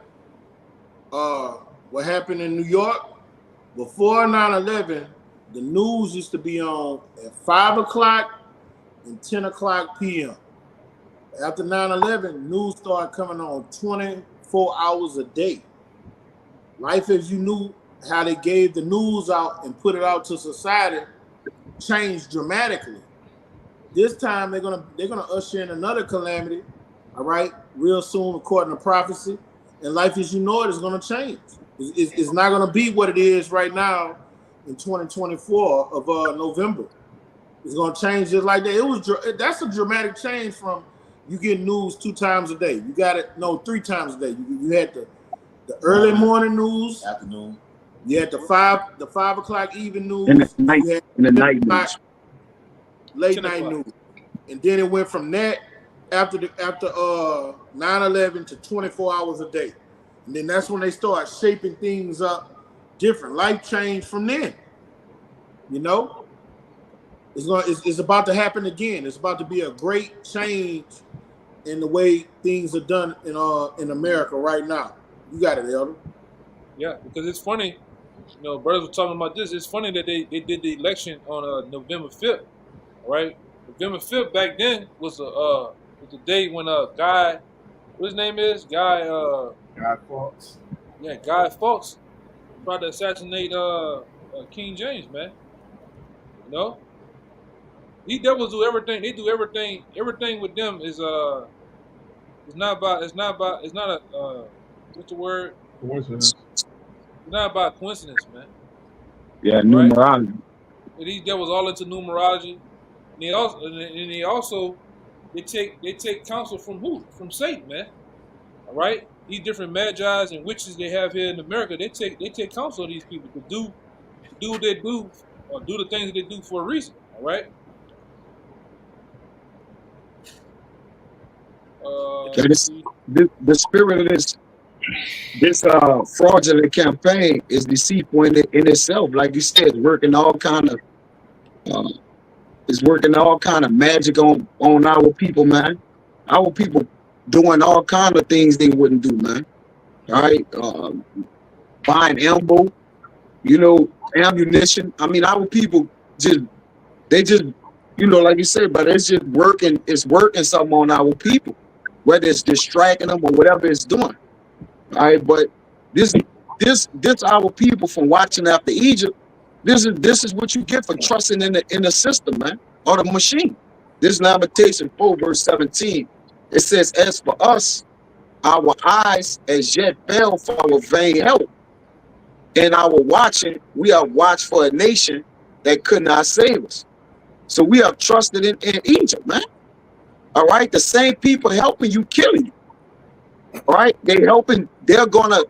what happened in New York, before 9/11, the news used to be on at 5 o'clock and 10 o'clock p.m. After 9/11, news started coming on 24 hours a day. Life as you knew, how they gave the news out and put it out to society, changed dramatically. This time they're gonna usher in another calamity, all right, real soon according to prophecy, and life as you know it is gonna change. It's not gonna be what it is right now in 2024 of November. It's gonna change just like that. That's a dramatic change from you get news 2 times a day. You got it 3 times a day. You had the early morning news, Afternoon. you had the 5 o'clock even news, And the night, you had and the night news. late night news, and then it went from that after 9/11 to 24 hours a day, and then that's when they start shaping things up different. Life changed from then. It's about to happen again. It's about to be a great change in the way things are done in America right now. You got it, Elder. Yeah, because it's funny. Brothers were talking about this. It's funny that they did the election on November 5th. Right, November 5th back then was the day when Guy, what his name is, Guy Fawkes. Yeah, Guy Fawkes tried to assassinate King James, man. These devils do everything. They do everything. Everything with them is it's not a what's the word? Coincidence. It's not about coincidence, man. Yeah, numerology. And these devils all into numerology. And they take counsel from who? From Satan, man. All right? These different magi's and witches they have here in America, they take counsel of these people to do what they do, or do the things that they do for a reason. All right? The spirit of this fraudulent campaign is deceitful in itself. Like you said, working all kind of is working all kind of magic on our people, man. Our people doing all kind of things they wouldn't do, man. All right, buying ammo, you know, ammunition. I mean, our people they just, you know, like you said, but it's just working. It's working something on our people, whether it's distracting them or whatever it's doing. All right, but this our people from watching after Egypt. This is what you get for trusting in the system, man, or the machine. This Lamentation 4 verse 17. It says, "As for us, our eyes as yet fail for our vain help, and our watching, we are watched for a nation that could not save us." So we are trusted in Egypt, man. All right, the same people helping you, killing you. All right, they helping. They're gonna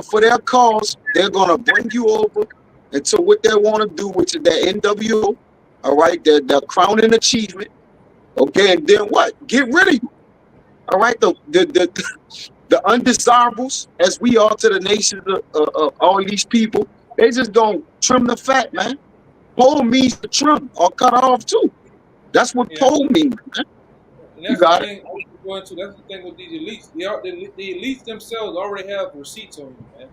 for their cause. They're gonna bring you over into what they want to do, which is their NWO. All right, their crowning achievement. Okay, and then what? Get rid of you. All right, the undesirables, as we are to the nations of all these people. They just don't trim the fat, man. Pole means to trim or cut off too. That's what pole means, man. And that's the thing. That's the thing with these elites. The elites themselves already have receipts on you, man.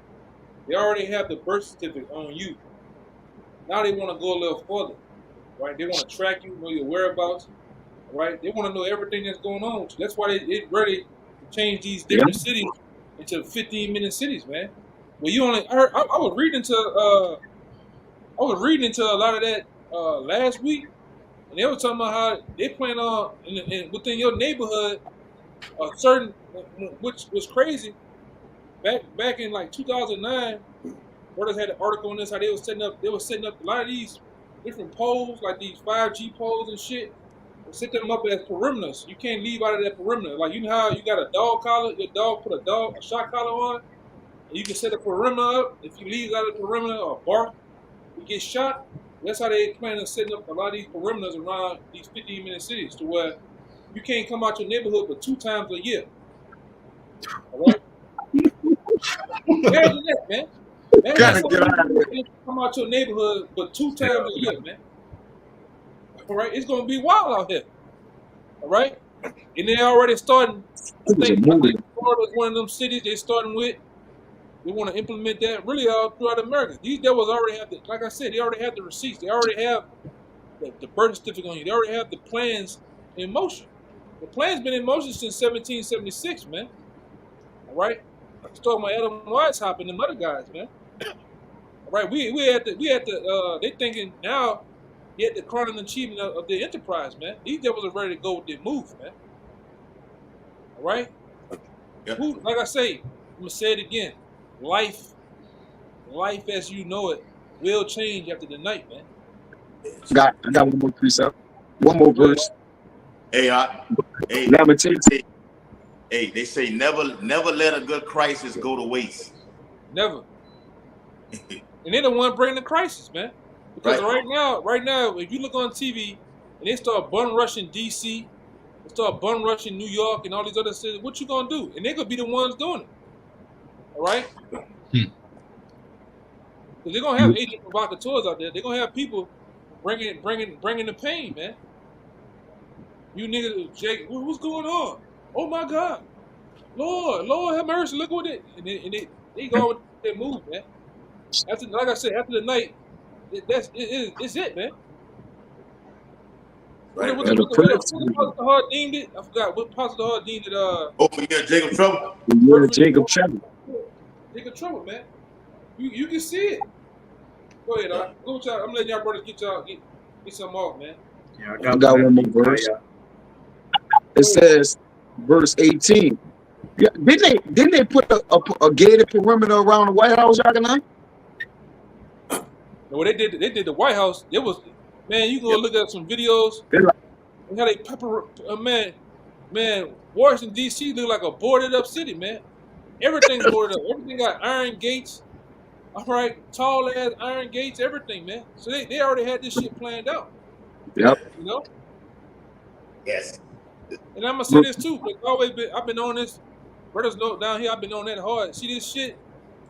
They already have the birth certificate on you. Now they want to go a little further, right? They want to track you, know your whereabouts, right? They want to know everything that's going on with you. That's why they ready to change these different cities into 15-minute cities, man. Well, you only I was reading into a lot of that last week, and they were talking about how they plan on within your neighborhood a certain, which was crazy. Back in like 2009, Brothers had an article on this how they were setting up a lot of these different poles, like these 5G poles and shit. They set them up as perimeters. You can't leave out of that perimeter. Like, you know how you got a dog collar, your dog put a shot collar on, and you can set a perimeter up. If you leave out of the perimeter or bark, you get shot. That's how they plan on setting up a lot of these perimeters around these 15-minute cities, to where you can't come out your neighborhood but 2 times a year. All right? Imagine that, man. Come out your neighborhood but 2 times a year, man. All right? It's going to be wild out here. All right? And they already starting. I think Florida is one of them cities they're starting with. They want to implement that really all throughout America. These devils already have like I said, they already have the receipts. They already have the birth certificate on you. They already have the plans in motion. The plan's been in motion since 1776, man. All right? I was talking about Adam Weishaupt and them other guys, man. All right, we had the they thinking now he had the crowning achievement of the enterprise, man. These devils are ready to go with their move, man. All right? Yep. Like I say, I'm gonna say it again. Life as you know it will change after the night, man. I got one more precept. One more verse. Hey, they say never let a good crisis go to waste. Never. And they're the one bringing the crisis, man. Because right now, if you look on TV and they start bum rushing DC, they start bum rushing New York and all these other cities, what you gonna do? And they're gonna be the ones doing it. All right? Because they're gonna have agent provocateurs out there. They're gonna have people bringing the pain, man. You niggas, Jake, what's going on? Oh my God, Lord have mercy. Look what it, and they go with their move, man. Like I said, after the night, it's it, man. What Pastor Hard deemed it? I forgot what Pastor Hard deemed it. Jacob Trouble. Yeah, Jacob Trouble. Jacob Trouble, man. You can see it. Go ahead, go with y'all. I'm letting y'all brothers get something off, man. Yeah, I got one more verse. It says, verse 18. Yeah, didn't they put a gated perimeter around the White House, Yaganai? No, they did the White House. It was, man. You go look at some videos. How they pepper, man. Washington D.C. look like a boarded up city, man. Everything's boarded up. Everything got iron gates. All right, tall ass iron gates, everything, man. So they already had this shit planned out. Yep. You know. Yes. And I'm gonna say this too, because I've been on this. Brothers know down here, I've been on that hard. See this shit?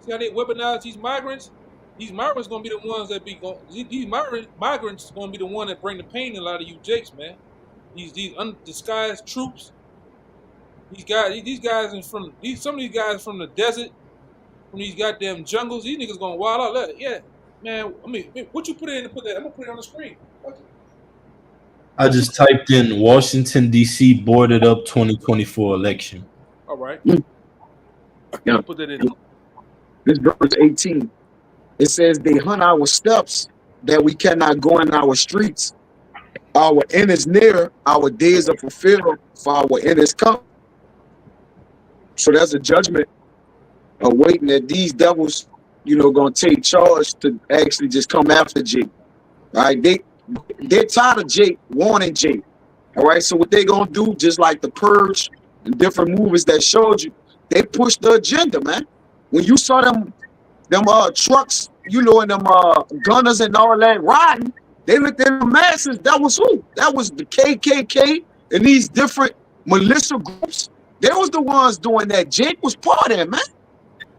See how they weaponize these migrants? These migrants gonna be the ones that be going. These migrants gonna be the one that bring the pain in a lot of you jakes, man. These undisguised troops. These guys in from these some of these guys from the desert, from these goddamn jungles. These niggas gonna wild out. Look, yeah, man. I mean, what you put in to put that? I'm gonna put it on the screen. Fuck it. I just typed in Washington D.C. boarded up 2024 election. All right. Yeah. Put that in. This verse 18. It says they hunt our steps that we cannot go in our streets. Our end is near, our days are fulfilled, for our end is come. So there's a judgment awaiting that these devils, gonna take charge to actually just come after Jake. All right, they're tired of Jake warning Jake. All right, so what they gonna do, just like the Purge and different movies that showed you, they push the agenda, man. When you saw them trucks, and them gunners and all that riding, they looked at the masses. That was who? That was the KKK and these different militia groups. They was the ones doing that. Jake was partying, man.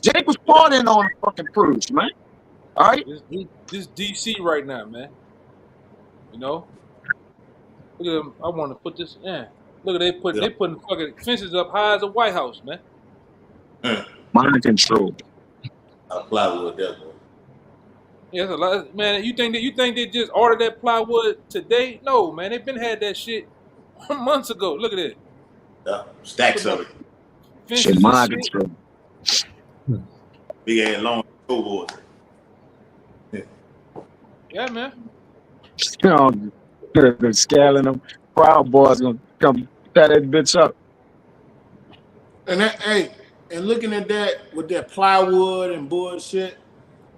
Jake was partying on the fucking Purge, man. All right. This DC right now, man. Look at them. I want to put this in. Look at they putting fucking fences up high as the White House, man. Mind control. Plywood, there, boy. Yeah, that's a lot, man. You think they just ordered that plywood today? No, man. They've been had that shit months ago. Look at it. Yeah, stacks of it. Fences Mind and shit. control. Big ass long board. Yeah, man. They're scaling them. Proud Boys gonna come tie that bitch up. And looking at that with that plywood and bullshit,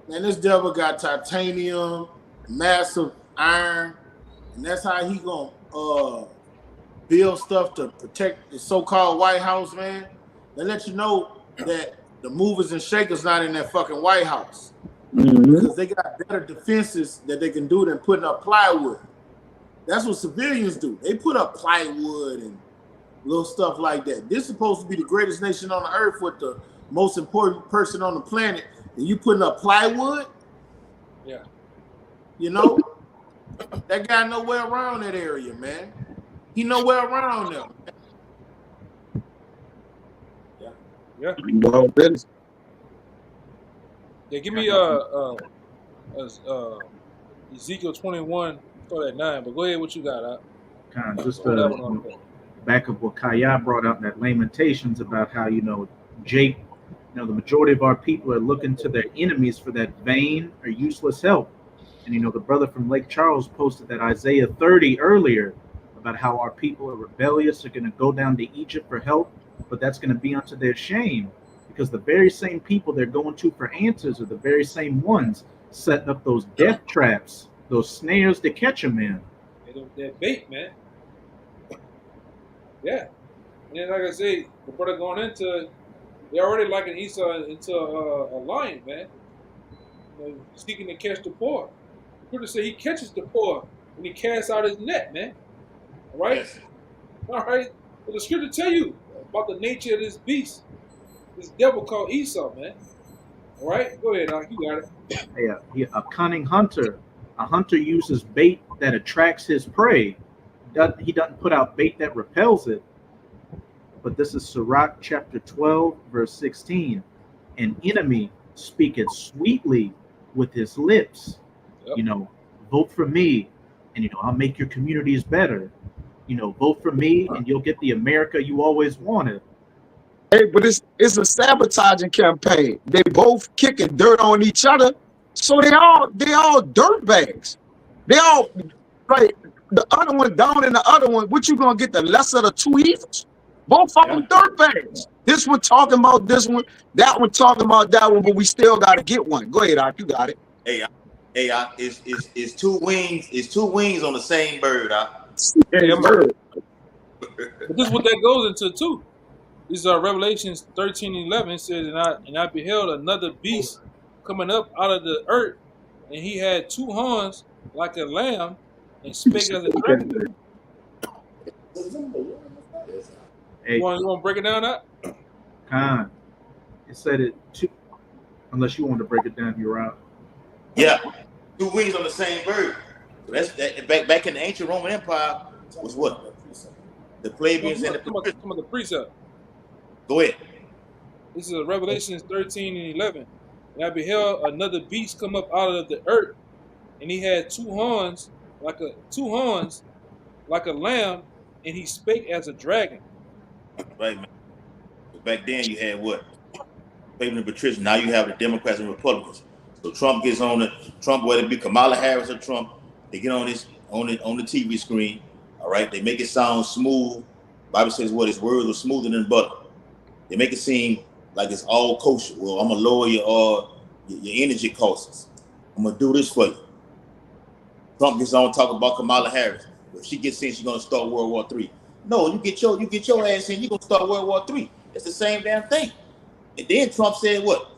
man, this devil got titanium, massive iron, and that's how he gonna build stuff to protect the so-called White House, man. They let you know that the movers and shakers not in that fucking White House. Because they got better defenses that they can do than putting up plywood. That's what civilians do. They put up plywood and little stuff like that. This is supposed to be the greatest nation on the earth with the most important person on the planet, and you putting up plywood? Yeah. That guy nowhere around that area, man. He nowhere around them. Yeah. Well, business. Yeah, give me Ezekiel 21, start at 9. But go ahead, what you got? Kind of just Hold that one on there. back of what Kaya brought up, that Lamentations about how, Jake, the majority of our people are looking to their enemies for that vain or useless help. And, the brother from Lake Charles posted that Isaiah 30 earlier about how our people are rebellious, are going to go down to Egypt for help, but that's going to be unto their shame, because the very same people they're going to for answers are the very same ones setting up those death traps, those snares to catch them in. That bait, man. Yeah. And like I say, the brother going into, they already liking Esau into a lion, man. Seeking to catch the poor. People say he catches the poor when he casts out his net, man. All right? Yes. All right? But the scripture tell you about the nature of this beast, this devil called Esau, man. All right? Go ahead, Doc. You got it. Yeah, a cunning hunter. A hunter uses bait that attracts his prey. He doesn't put out bait that repels it. But this is Sirach chapter 12, verse 16. An enemy speaketh sweetly with his lips. Yep. Vote for me, and I'll make your communities better. Vote for me, and you'll get the America you always wanted. Hey, but it's a sabotaging campaign. They both kicking dirt on each other, so they all dirt bags. They all like the other one down in the other one. What you gonna get, the lesser of the two evils? Both of them dirt bags. This one talking about this one, that one talking about that one, but we still gotta get one. Go ahead, Doc, you got it. Hey, it's two wings. It's two wings on the same bird. Yeah, bird. But this is what that goes into too. These are Revelations 13:11. It says, and I beheld another beast coming up out of the earth, and he had two horns like a lamb, and spake as a dragon. Hey, You want to break it down? That Khan, it said it too. Unless you want to break it down, you're out. Yeah, two wings on the same bird. So that's that. Back in the ancient Roman Empire was what the plebeians and the patricians. Some of the precept. Go ahead. This is Revelations 13 and 11. And I beheld another beast come up out of the earth, and he had two horns like a lamb, and he spake as a dragon. Right, man. So back then you had what? Plebeians and patricians. Now you have the Democrats and Republicans. So Trump gets on it. Trump, whether it be Kamala Harris or Trump, they get on the TV screen. All right, they make it sound smooth. Bible says what his words are smoother than butter. They make it seem like it's all kosher. Well, I'm gonna lower your energy costs. I'm gonna do this for you. Trump gets on talking about Kamala Harris. If she gets in, she's gonna start World War III. No, you get your ass in, you're gonna start World War III. It's the same damn thing. And then Trump said what?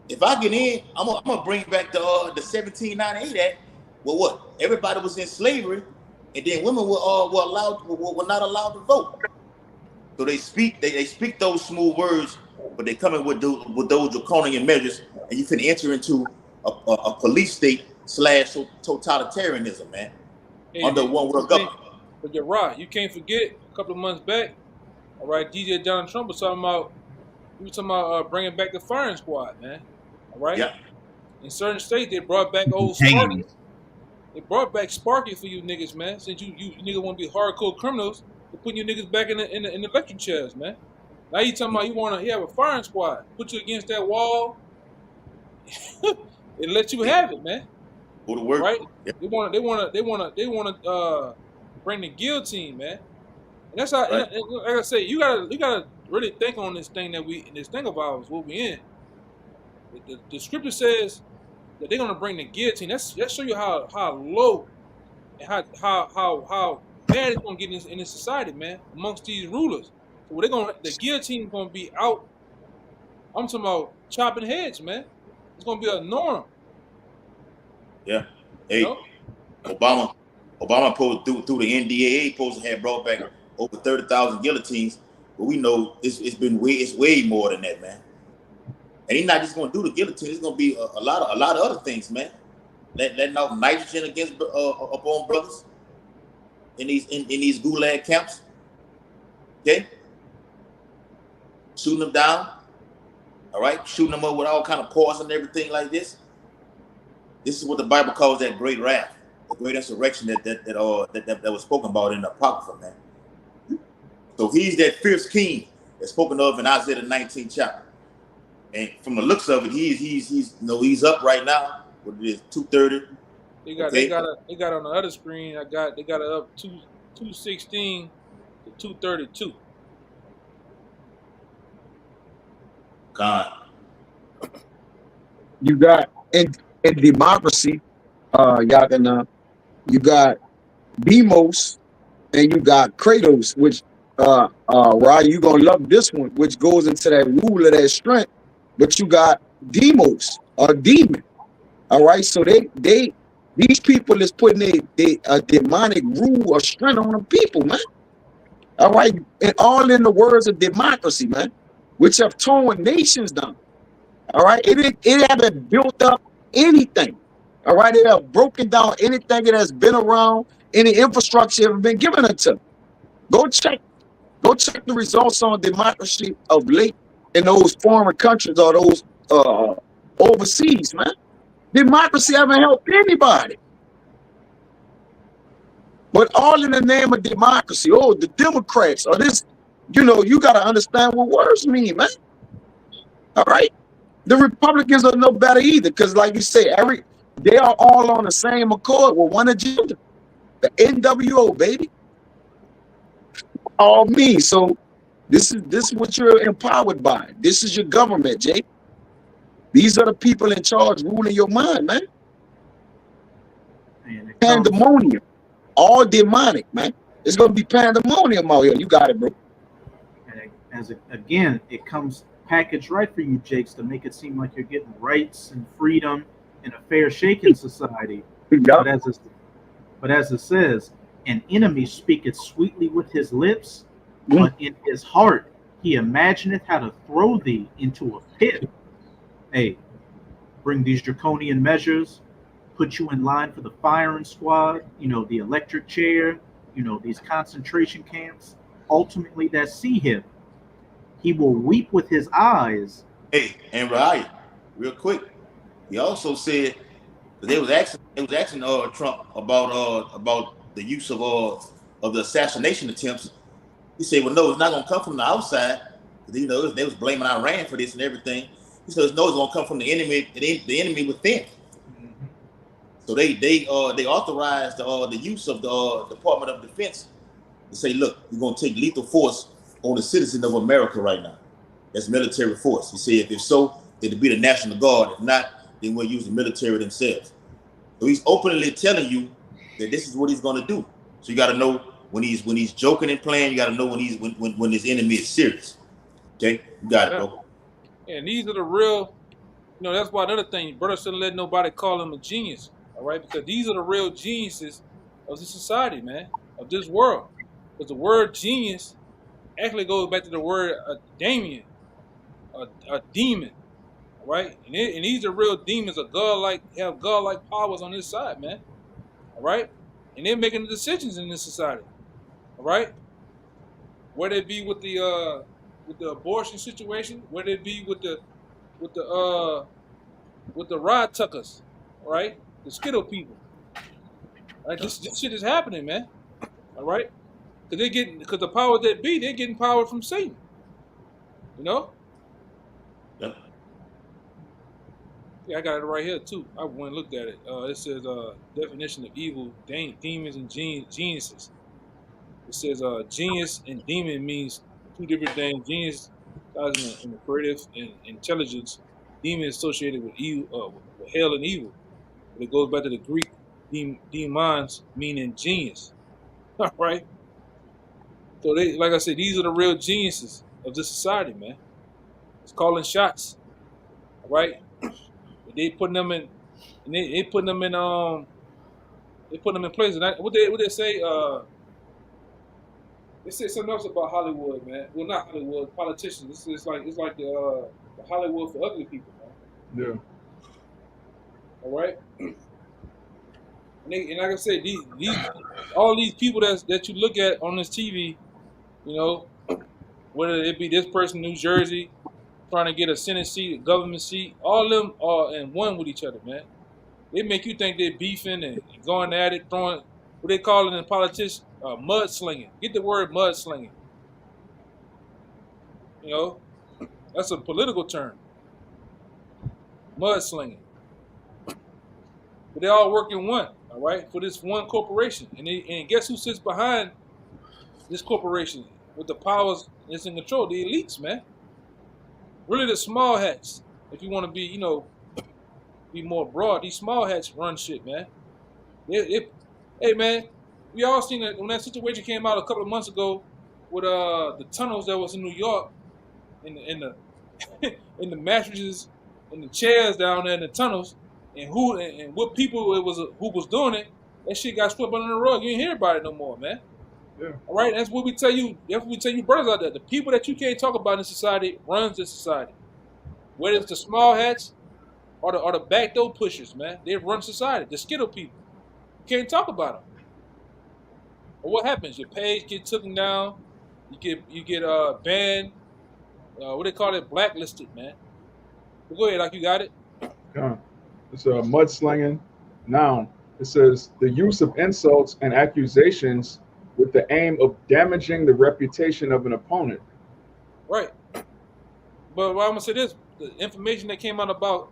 If I get in, I'm gonna bring back the 1798 Act. Well, what? Everybody was in slavery, and then women were not allowed to vote. So they speak those smooth words, but they come in with those draconian measures, and you can enter into a police state / totalitarianism, man, under one world government. But you're right. You can't forget a couple of months back. All right, DJ Donald Trump was talking about bringing back the firing squad, man. All right. Yeah. In certain states, they brought back old Sparky. They brought back Sparky for you niggas, man. Since you niggas want to be hardcore criminals, they're putting you niggas back in the electric chairs, man. Now you talking about you have a firing squad, put you against that wall, and let you have it, man. Go to work. Right? Yeah. They want to bring the guillotine, man. And that's how. Right. And like I say, you gotta really think on this thing of ours, what we in. The scripture says that they're gonna bring the guillotine. That show you how low and how bad it's gonna get in this society, man, amongst these rulers. So the guillotine gonna be out. I'm talking about chopping heads, man. It's gonna be a norm. Yeah. Hey, You know? Obama through the NDAA supposed to have brought back over 30,000 guillotines, but we know it's way more than that, man. And he's not just going to do the guillotine. It's going to be a lot of other things, man. Letting off nitrogen against upon brothers in these gulag camps. Okay, shooting them down. All right, shooting them up with all kind of poison and everything like this. This is what the Bible calls that great wrath, the great insurrection that was spoken about in the Apocrypha, man. So he's that fierce king that's spoken of in Isaiah the 19th chapter. And from the looks of it, he's up right now. What it is, 230. They got on the other screen. They got it up 216 to 232. God. You got in democracy, you got Demos and you got Kratos, which Ryan, you gonna love this one, which goes into that rule of that strength. But you got Demos, a demon. All right, so these people is putting a demonic rule or strength on the people, man. All right, and all in the words of democracy, man, which have torn nations down. All right, it haven't built up anything. All right, it have broken down anything that has been around, any infrastructure ever been given unto. Go check the results on democracy of late in those foreign countries or those overseas, man. Democracy haven't helped anybody. But all in the name of democracy. Oh, the Democrats or this, you got to understand what words mean, man. All right. The Republicans are no better either, because like you say, they are all on the same accord with one agenda. The NWO, baby. All me. So this is what you're empowered by. This is your government, Jay. These are the people in charge ruling your mind, man. Pandemonium. All demonic, man. It's gonna be pandemonium out here. You got it, bro. And again, it comes packaged right for you, Jakes, to make it seem like you're getting rights and freedom in a fair shaking society. Yeah. But as it says, an enemy speaketh sweetly with his lips, but in his heart he imagineth how to throw thee into a pit. Hey, bring these draconian measures, put you in line for the firing squad, the electric chair, these concentration camps. Ultimately, that see him. He will weep with his eyes. Hey, and Ryan, real quick, he also said that they was asking Trump about the use of the assassination attempts. He said, "Well, no, it's not gonna come from the outside. They was blaming Iran for this and everything." He says, "No, it's gonna come from the enemy, the enemy within." So they authorized the use of the Department of Defense to say, "Look, we're gonna take lethal force on the citizens of America right now. That's military force." He said, "If so, it'll be the National Guard. If not, then we'll use the military themselves." So he's openly telling you that this is what he's gonna do. So you got to know when he's joking and playing. You got to know when his enemy is serious. Okay, you got it, bro. And these are the real. That's why another thing, brother shouldn't let nobody call him a genius. All right, because these are the real geniuses of the society, man, of this world. Because the word genius actually goes back to the word Damien, a demon. All right, and these are real demons. Have godlike powers on this side, man. All right, and they're making the decisions in this society. All right, whether it be with the abortion situation, whether it be with the rod tuckers, all right, the skittle people. All right, this shit is happening, man. All right, because the power that be, they're getting power from Satan. Yep. Yeah, I got it right here too. I went and looked at it. It says definition of evil, demons and geniuses. It says genius and demon means two different things. Genius lies in the creative and intelligence. Demon is associated with evil, with hell and evil. But it goes back to the Greek demons, meaning genius. All right. So like I said, these are the real geniuses of this society, man. It's calling shots. All right. They putting them in, and they putting them in they putting them in place. And what they say they said something else about Hollywood, man. Well, not Hollywood, politicians. It's like the Hollywood for ugly people, man. Yeah. All right. And like I said, these all these people that you look at on this TV, whether it be this person in New Jersey trying to get a Senate seat, a government seat, all of them are in one with each other, man. They make you think they're beefing and going at it, throwing what they call it in politics, mudslinging. Get the word mudslinging. That's a political term. Mudslinging. But they all work in one, all right, for this one corporation. And guess who sits behind this corporation with the powers that's in control? The elites, man. Really the small hats. If you want to be, be more broad, these small hats run shit, man. Hey, man, we all seen that when that situation came out a couple of months ago with the tunnels that was in New York, in the in the mattresses and the chairs down there in the tunnels, and what people it was who was doing it. That shit got swept under the rug. You ain't hear about it no more, man. Yeah. All right, that's what we tell you. That's what we tell you, brothers out there. The people that you can't talk about in society runs this society. Whether it's the small hats or the backdoor pushers, man, they run society. The skittle people, you can't talk about them. But what happens? Your page gets taken down. You get banned. What they call it, blacklisted, man. But go ahead, like you got it. It's a mudslinging noun. It says the use of insults and accusations with the aim of damaging the reputation of an opponent. Right. But I'm gonna say this: the information that came out about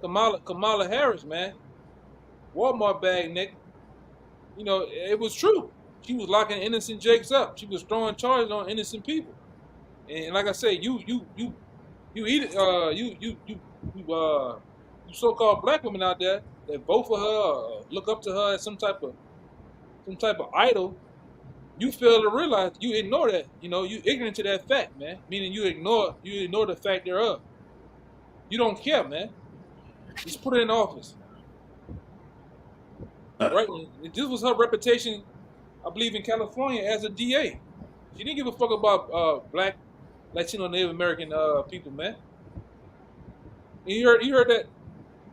Kamala Harris, man, Walmart bag, Nick. It was true. She was locking innocent Jakes up. She was throwing charges on innocent people. And like I say, you so-called black women out there that vote for her, look up to her as some type of idol. You fail to realize, you ignore that. You ignorant to that fact, man. Meaning you ignore the fact thereof. You don't care, man. Just put her in office. Right? And this was her reputation, I believe, in California as a DA. She didn't give a fuck about black, Latino, Native American people, man. And you heard that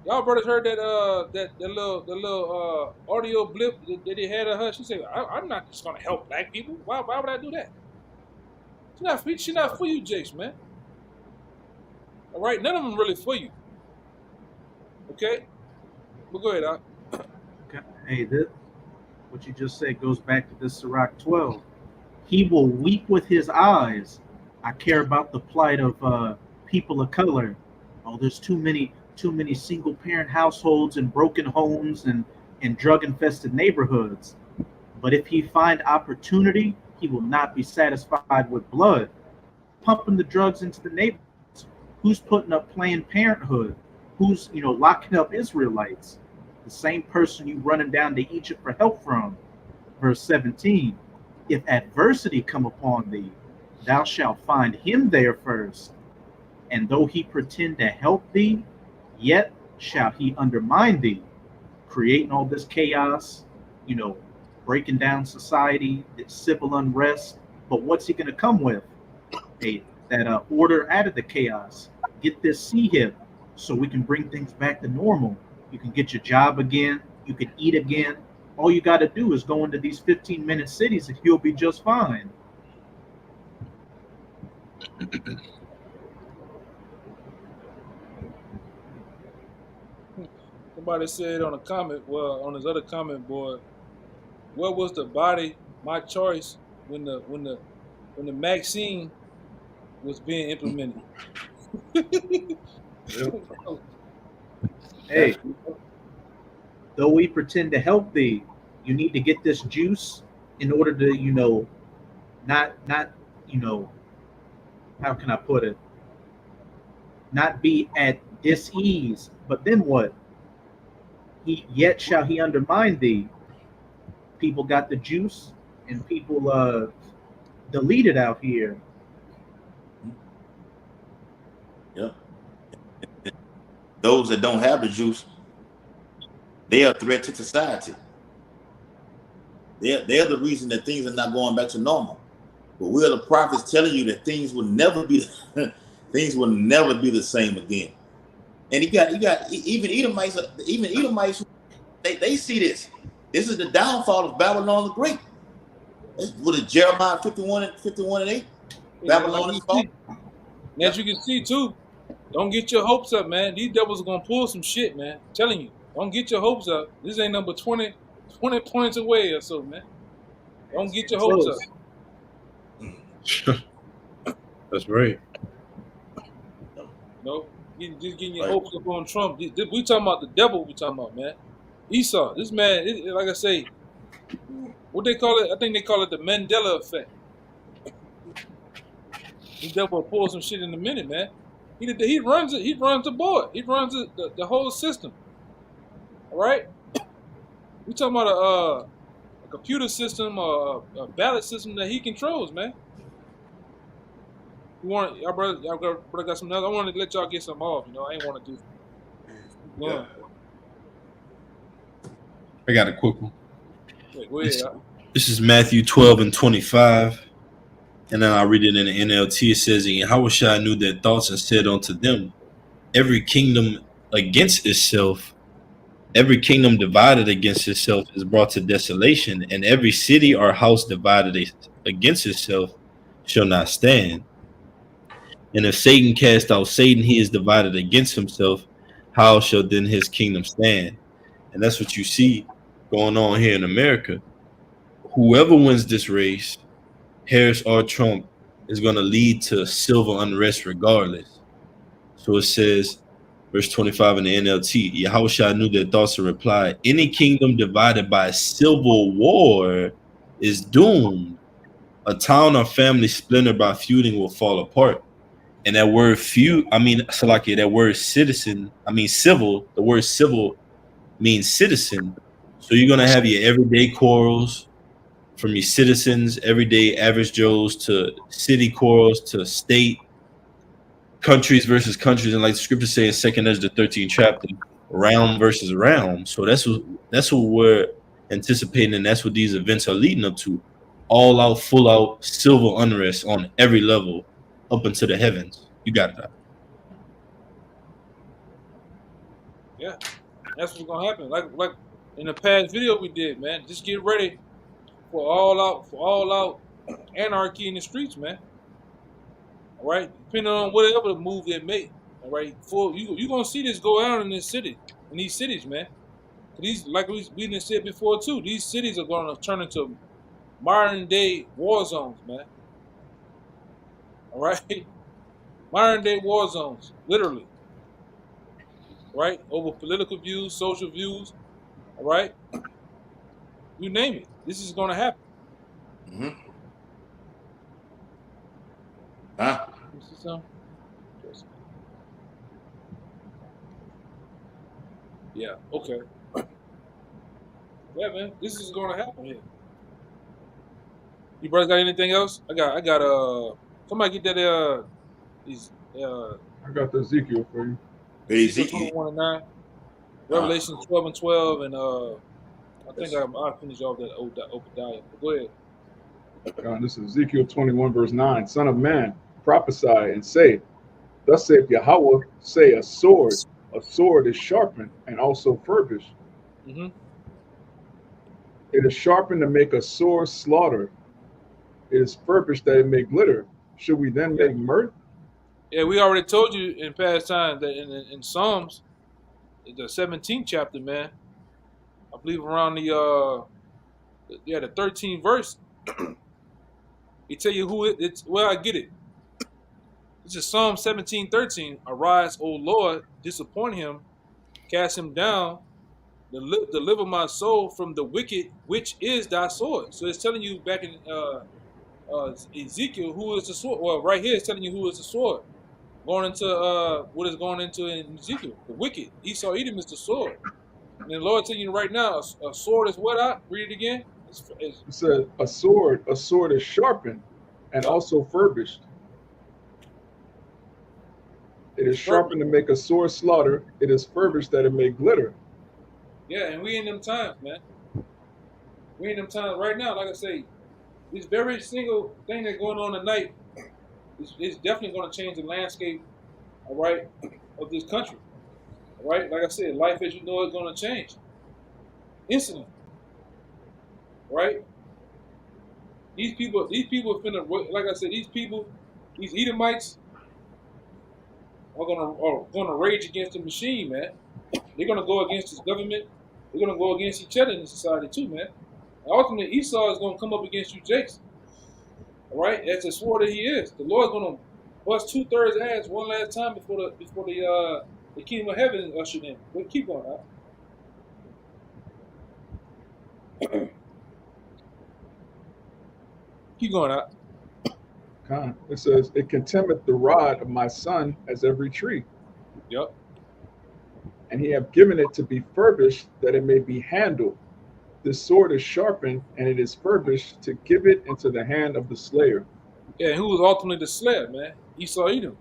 Y'all brothers heard that little audio blip that they had of her. She said, "I'm not just gonna help black people. Why would I do that? She not for you, Jakes, man. All right, none of them really for you. Okay, but go ahead, Doc. Okay. Hey, this what you just said goes back to this Sirach 12. He will weep with his eyes. I care about the plight of people of color. Oh, there's too many single parent households and broken homes and drug infested neighborhoods. But if he find opportunity, he will not be satisfied with blood. Pumping the drugs into the neighborhoods. Who's putting up Planned Parenthood? Who's locking up Israelites? The same person you running down to Egypt for help from. Verse 17. If adversity come upon thee, thou shalt find him there first. And though he pretend to help thee, yet shall he undermine thee, creating all this chaos, breaking down society, civil unrest. But what's he going to come with? That order out of the chaos. Get this sea hip so we can bring things back to normal. You can get your job again. You can eat again. All you got to do is go into these 15-minute cities and you'll be just fine. Somebody said on a comment, well, on his other comment board, what was the body my choice when the vaccine was being implemented? Hey, though we pretend to help thee, you need to get this juice in order to, not, how can I put it? Not be at dis-ease. But then what? Yet shall he undermine thee. People got the juice and people deleted out here. Yep. Those that don't have the juice, they are a threat to society. They're the reason that things are not going back to normal. But we are the prophets telling you that things will never be the same again. And you got even Edomites, they see this. This is the downfall of Babylon the Great. What is Jeremiah 51 and 8? Babylon is falling. As you can see too, don't get your hopes up, man. These devils are gonna pull some shit, man. I'm telling you, don't get your hopes up. This ain't number 20 points away or so, man. Don't get your hopes up. That's right. No, just getting your hopes up on Trump. We talking about the devil. We talking about, man. Esau, this man, like I say, what they call it? I think they call it the Mandela effect. This devil will pull some shit in a minute, man. He runs it. He runs the board. He runs the whole system. All right. We talking about a computer system or a ballot system that he controls, man. Y'all brother got some else? I wanted to let y'all get some off. I ain't want to do. Yeah. I got a quick one. Go ahead. This is Matthew 12 and 25. And then I'll read it in the NLT. It says, and Yahushua knew their thoughts and said unto them, every kingdom divided against itself is brought to desolation, and every city or house divided against itself shall not stand. And if Satan cast out Satan, he is divided against himself. How shall then his kingdom stand? And that's what you see going on here in America. Whoever wins this race, Harris or Trump, is going to lead to civil unrest regardless. So it says, verse 25 in the NLT, Yahushua knew their thoughts and replied, any kingdom divided by civil war is doomed. A town or family splintered by feuding will fall apart. And that word that word citizen, civil, the word civil means citizen. So you're going to have your everyday quarrels from your citizens, everyday average Joes, to city quarrels, to state, countries versus countries. And like the scripture says, 2nd Ezra the 13th chapter, realm versus realm. So that's what we're anticipating. And that's what these events are leading up to. All out, full out civil unrest on every level up into the heavens. You got that. Yeah, that's what's gonna happen. Like in the past video we did, man. Just get ready for all out anarchy in the streets, man. All right, depending on whatever move they make. All right, for you gonna see this go out in this city, in these cities, man. These, like we done said before too, these cities are gonna turn into modern day war zones, man. All right, modern day war zones, literally. Right, over political views, social views. All right, you name it. This is gonna happen. Mm-hmm. Huh? You see something? Yeah. Okay. Yeah, man. This is gonna happen here. You brothers got anything else? I got somebody get that these I got the Ezekiel for you. Ezekiel 21 and 9, Revelation 12 and 12, and I think I'll finish off that Obadiah. But go ahead. This is Ezekiel 21 verse 9. Son of man, prophesy and say, thus saith Yahweh, say a sword is sharpened and also furbished. Mm-hmm. It is sharpened to make a sore slaughter. It is furbished that it may glitter. Should we then make mirth? Yeah, we already told you in past times that in Psalms, the 17th chapter, man, I believe around the 13th verse, he tell you who it's where I get it. This is Psalm 17:13. Arise, O Lord, disappoint him, cast him down, deliver my soul from the wicked, which is thy sword. So it's telling you back in Ezekiel who is the sword. Well, right here it's telling you who is the sword. Going into what is going into in Ezekiel, the wicked. Esau Edom is the sword. And the Lord telling you right now, a sword is what? Read it again. It says a sword is sharpened and also furbished. It is sharpened to make a sore slaughter. It is furbished that it may glitter. Yeah, and we in them times, man. We in them times right now. Like I say, this very single thing that's going on tonight is definitely going to change the landscape, all right, of this country. All right, like I said, life as you know is going to change instantly. Right? These people finna, like I said, these Edomites are gonna rage against the machine, man. They're gonna go against this government. They're gonna go against each other in the society too, man. And ultimately, Esau is gonna come up against you, Jakes. All right, as the sword that he is, the Lord's gonna bust 2/3 ass one last time before the kingdom of heaven is ushered in. But keep going, huh? Keep going out. It says, it contemneth the rod of my son as every tree. Yep. And he have given it to be furbished that it may be handled. This sword is sharpened and it is furbished to give it into the hand of the slayer. Yeah, and who was ultimately the slayer, man? Esau Edom.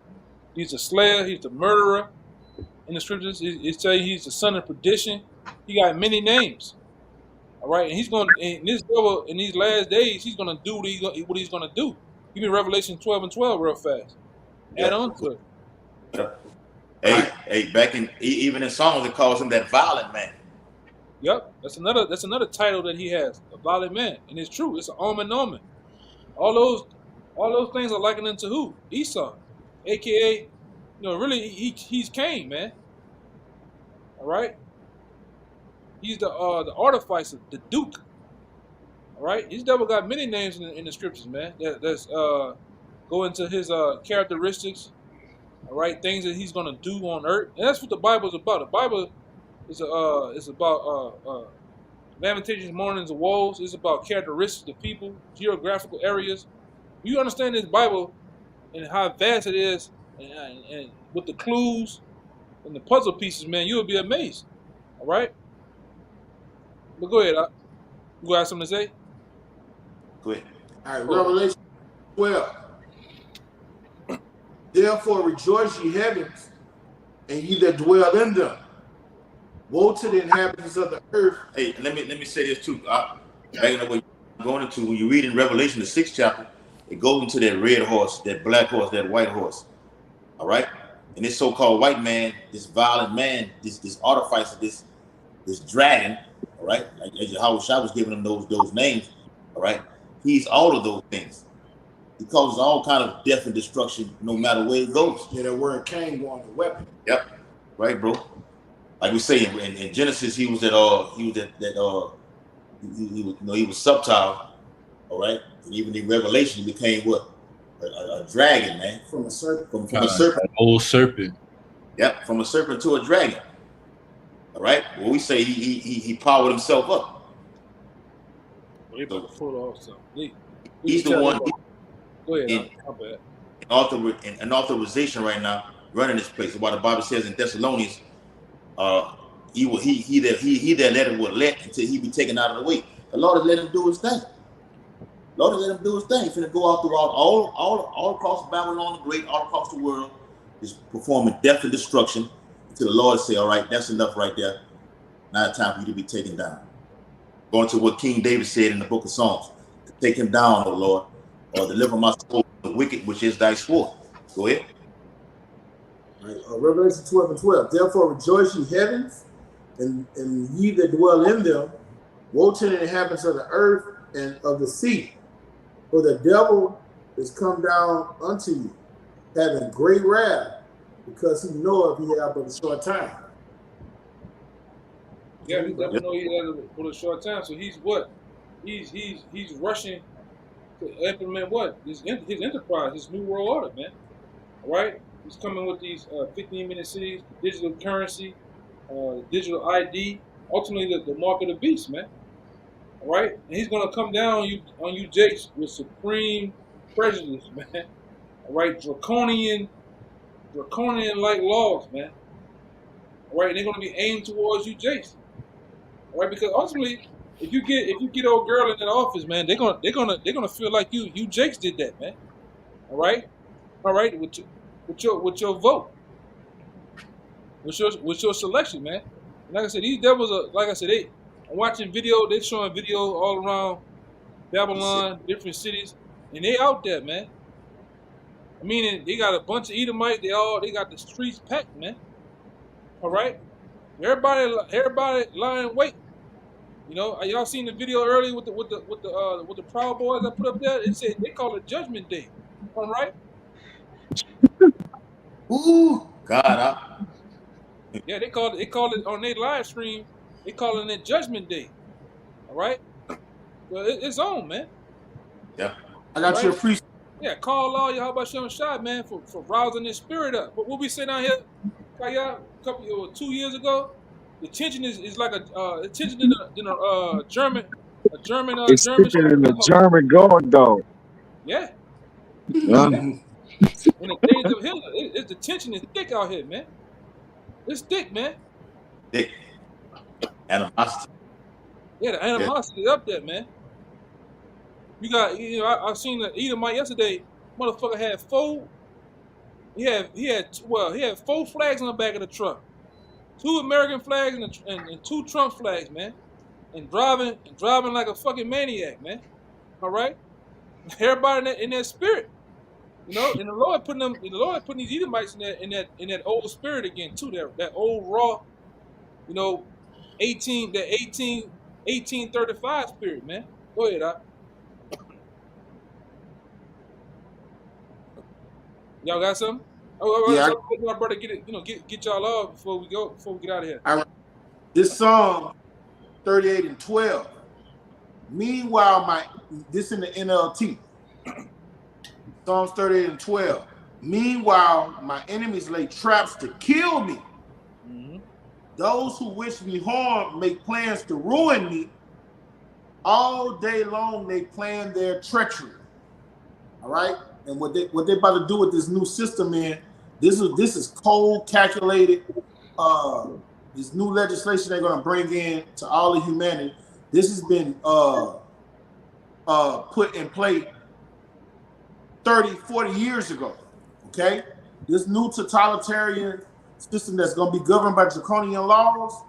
He's the slayer, he's the murderer. In the scriptures, it tell you he's the son of perdition. He got many names. All right, and he's going in this devil in these last days. He's going to do what he's going to do. Give me Revelation 12 and 12 real fast. Add on to it. Hey, back in even in songs, it calls him that violent man. Yep, that's another title that he has, a violent man, and it's true. It's an omen. All those things are likened to who? Esau, aka, really he's Cain, man. All right. He's the artificer, the Duke. All right, this devil got many names in the scriptures, man. That's go into his characteristics. All right, things that he's gonna do on earth, and that's what the Bible is about. The Bible is about lamentations, mournings, and woes. It's about characteristics of people, geographical areas. You understand this Bible and how vast it is, and with the clues and the puzzle pieces, man, you'll be amazed. All right. But go ahead. You got something to say? Go ahead. All right, Revelation 12. Therefore rejoice, ye heavens, and ye that dwell in them. Woe to the inhabitants of the earth. Hey, let me say this too. Back in what you're going into, when you read in Revelation the 6th chapter, it goes into that red horse, that black horse, that white horse. All right. And this so-called white man, this violent man, this artificer, this dragon, all right, like as Yahweh Shah was giving him those names, all right, he's all of those things. He causes all kind of death and destruction, no matter where it goes. Yeah, that word Cain going to weapon. Yep, right, bro. Like we say in Genesis, he was subtile, all right. And even in Revelation, he became what? A dragon, man. From a serpent. From a serpent. An old serpent. Yep, from a serpent to a dragon. All right. Well, we say he powered himself up. They about to pull off something. He's the one. Go ahead. In authorization right now, running this place. What the Bible says in Thessalonians, he that let him will let until he be taken out of the way. The Lord has let him do his thing. Lord has let him do his thing. He's going to go out throughout all across Babylon the Great, all across the world, just performing death and destruction until the Lord say, all right, that's enough right there. Now it's time for you to be taken down. Going to what King David said in the book of Psalms. Take him down, O Lord, or deliver my soul from the wicked, which is thy sword. Go ahead. Right. Revelation 12:12. Therefore rejoice, ye heavens, and ye that dwell in them. Woe to the inhabitants of the earth and of the sea. For the devil is come down unto you, having great wrath, because he knoweth he have but a short time. Yeah, he definitely know he has it for a short time. So he's what? He's rushing to implement what? His enterprise, his new world order, man. All right? He's coming with these 15-minute cities, digital currency, digital ID, ultimately the mark of the beast, man. All right? And he's going to come down on you Jakes with supreme prejudice, man. All right? Draconian-like laws, man. All right? And they're going to be aimed towards you Jakes. All right? Because ultimately, if you get old girl in that office, man, they're gonna feel like you Jakes did that, man. All right? All right? With your vote. With your selection, man. And like I said, these devils are, like I said, I'm watching video, they're showing video all around Babylon, different cities, and they out there, man. I mean, they got a bunch of Edomites, they got the streets packed, man. All right? Everybody lying wait. You know, y'all seen the video earlier with the Proud Boys I put up there? It said they call it Judgment Day. All right? Ooh, God. Yeah, they call it on their live stream. They calling it Judgment Day. All right? Well, it's on, man. Yeah. I got your priest. Yeah, call all y'all about Shem Shai, man, for rousing this spirit up. But what we say down here, a couple or 2 years ago, the tension is like a tension in a German It's speaking in the German going though. Yeah. Yeah. In the days of Hitler, the tension is thick out here, man. It's thick, man. Thick. Animosity. Yeah, the animosity is up there, man. You got, I seen the Edomite yesterday. Motherfucker had four. He had 4 flags on the back of the truck, 2 American flags and 2 Trump flags, man, and driving like a fucking maniac, man. All right, everybody in that spirit, you know, and the Lord putting these Edomites in that old spirit again too, that old raw, you know, 1835 spirit, man. Go ahead, Doc. Y'all got something? Oh, Yeah, my brother, get y'all off before we get out of here. All right. This Psalm 38:12. Meanwhile, this in the NLT. Psalms 38:12. Meanwhile, my enemies lay traps to kill me. Mm-hmm. Those who wish me harm make plans to ruin me. All day long they plan their treachery. All right, and what they about to do with this new system, man? This is cold, calculated. This new legislation they're going to bring in to all of humanity. This has been put in play 30, 40 years ago. Okay, this new totalitarian system that's going to be governed by draconian laws.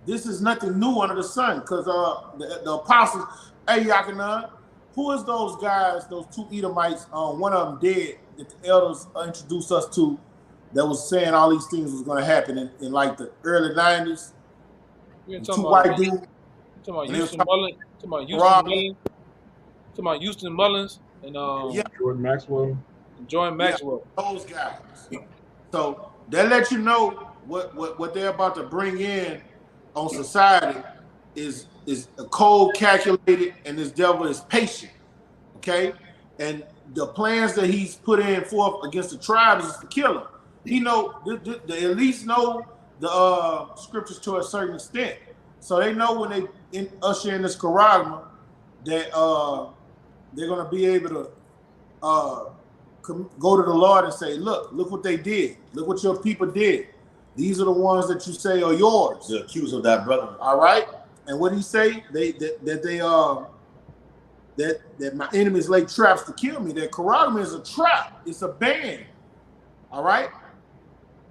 This is nothing new under the sun, because the apostles, hey Yakinan, who is those guys, those 2 Edomites, one of them dead, that the elders introduced us to, that was saying all these things was going to happen in like the early 90s. You're Two talking white about, dudes. talking about And they was Houston Mullins, talking about Houston Rob- Mullins, talking about Houston Mullins and Yeah. Jordan Maxwell. and Jordan Maxwell. Those guys. So that lets you know what they're about to bring in on society is a cold, calculated, and this devil is patient. Okay, and the plans that he's put in forth against the tribes is to kill them. He know they at least know the scriptures to a certain extent, so they know when they usher in this charagma that they're gonna be able to go to the Lord and say, look what they did. Look what your people did. These are the ones that you say are yours. The accused of thy brother. All right. And what he say? That my enemies lay traps to kill me. That charagma is a trap. It's a band. All right.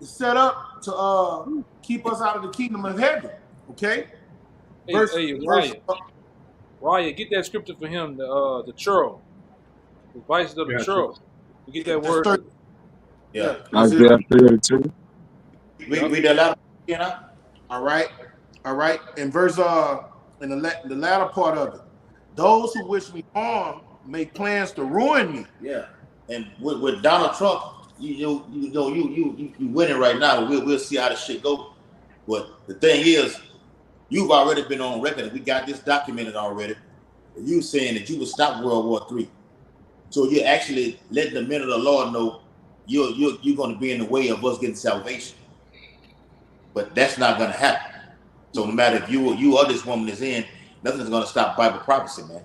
It's set up to keep us out of the kingdom of heaven. Okay. Hey, Raya, get that scripture for him. The churl, the vices of the Gotcha. churl. You get that word. Yeah. Isaiah 32. Read that loud. You know? All right. In verse in the latter part of it, those who wish me harm make plans to ruin me. Yeah. And with Donald Trump, you winning right now. We'll see how the shit go. But the thing is, you've already been on record, and we got this documented already. You saying that you would stop World War III. So you're actually letting the men of the Lord know you're going to be in the way of us getting salvation. But that's not going to happen. So no matter if you or this woman is in, nothing's going to stop Bible prophecy, man.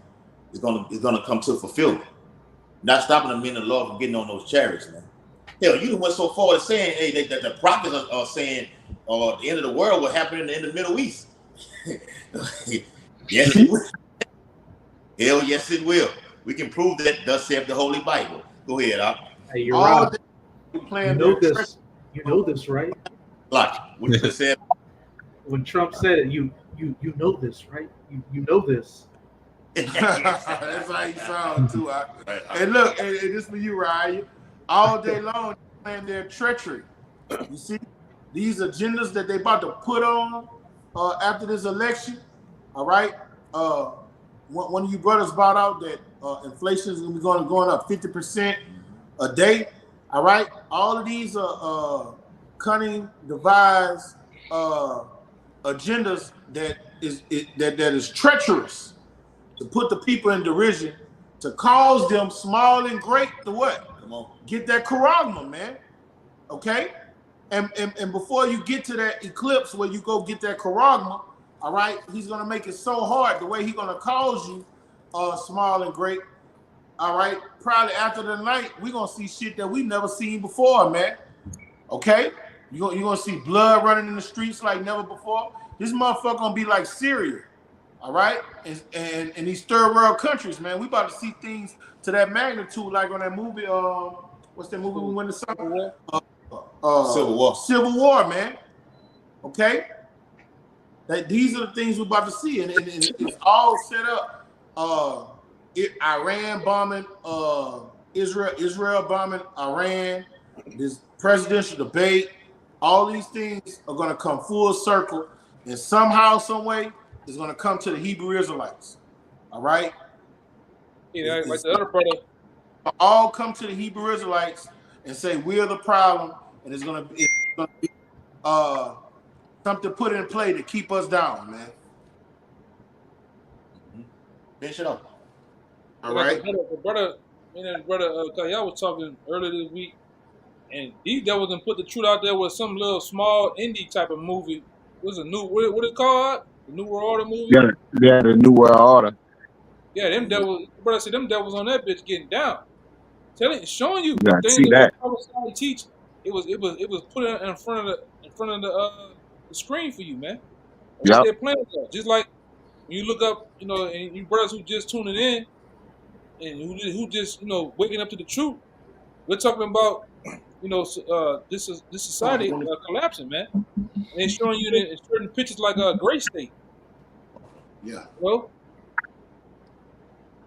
It's going to come to fulfillment. Not stopping the men of the Lord from getting on those chariots, man. Hell, you went so far as saying, hey, that the prophets are saying, the end of the world will happen in the Middle East. Yes, it will. Hell, yes, it will. We can prove that. Thus saith the Holy Bible. Go ahead, Al. Hey, you're right. You know this, right? Like what you just said. When Trump said it, you know this, right? You know this. That's how you sound too. And look, and this for you, Ryan. All day long, they're playing their treachery. You see, these agendas that they about to put on after this election. All right. One of you brothers brought out that inflation is going to be going up 50% a day. All right. All of these cunning, devised agendas that is treacherous to put the people in derision, to cause them small and great to what? Come on. Get that charagma, man. Okay? And before you get to that eclipse where you go get that charagma, all right, he's gonna make it so hard the way he's gonna cause you small and great. All right, probably after the night, we're gonna see shit that we never seen before, man. Okay? You're gonna see blood running in the streets like never before. This motherfucker gonna be like Syria. All right, and these third world countries, man, we about to see things to that magnitude, like on that movie. What's that movie we went to summer? Civil War. Civil War, man. Okay, these are the things we're about to see, and it's all set up. Iran bombing, Israel bombing Iran. This presidential debate, all these things are gonna come full circle, and somehow, some way, is going to come to the Hebrew Israelites. All right? Yeah, like the other brother. All come to the Hebrew Israelites and say, we're the problem, and it's going to be something put in play to keep us down, man. Finish it up. All right? The brother Kaya was talking earlier this week, and these devils done put the truth out there with some little small indie type of movie. What's a new, what it called? The New World Order movie? Yeah, the New World Order. Yeah, them devils, brother said them devils on that bitch getting down. Showing you Yeah, the see thing that. I was trying to teach. It was put in front of the screen for you, man. And Yep. what their plans are. Just like when you look up, and you brothers who just tuning in and who just waking up to the truth. We're talking about this society collapsing, man. And they're showing you in certain pictures like a gray state. Yeah. Well,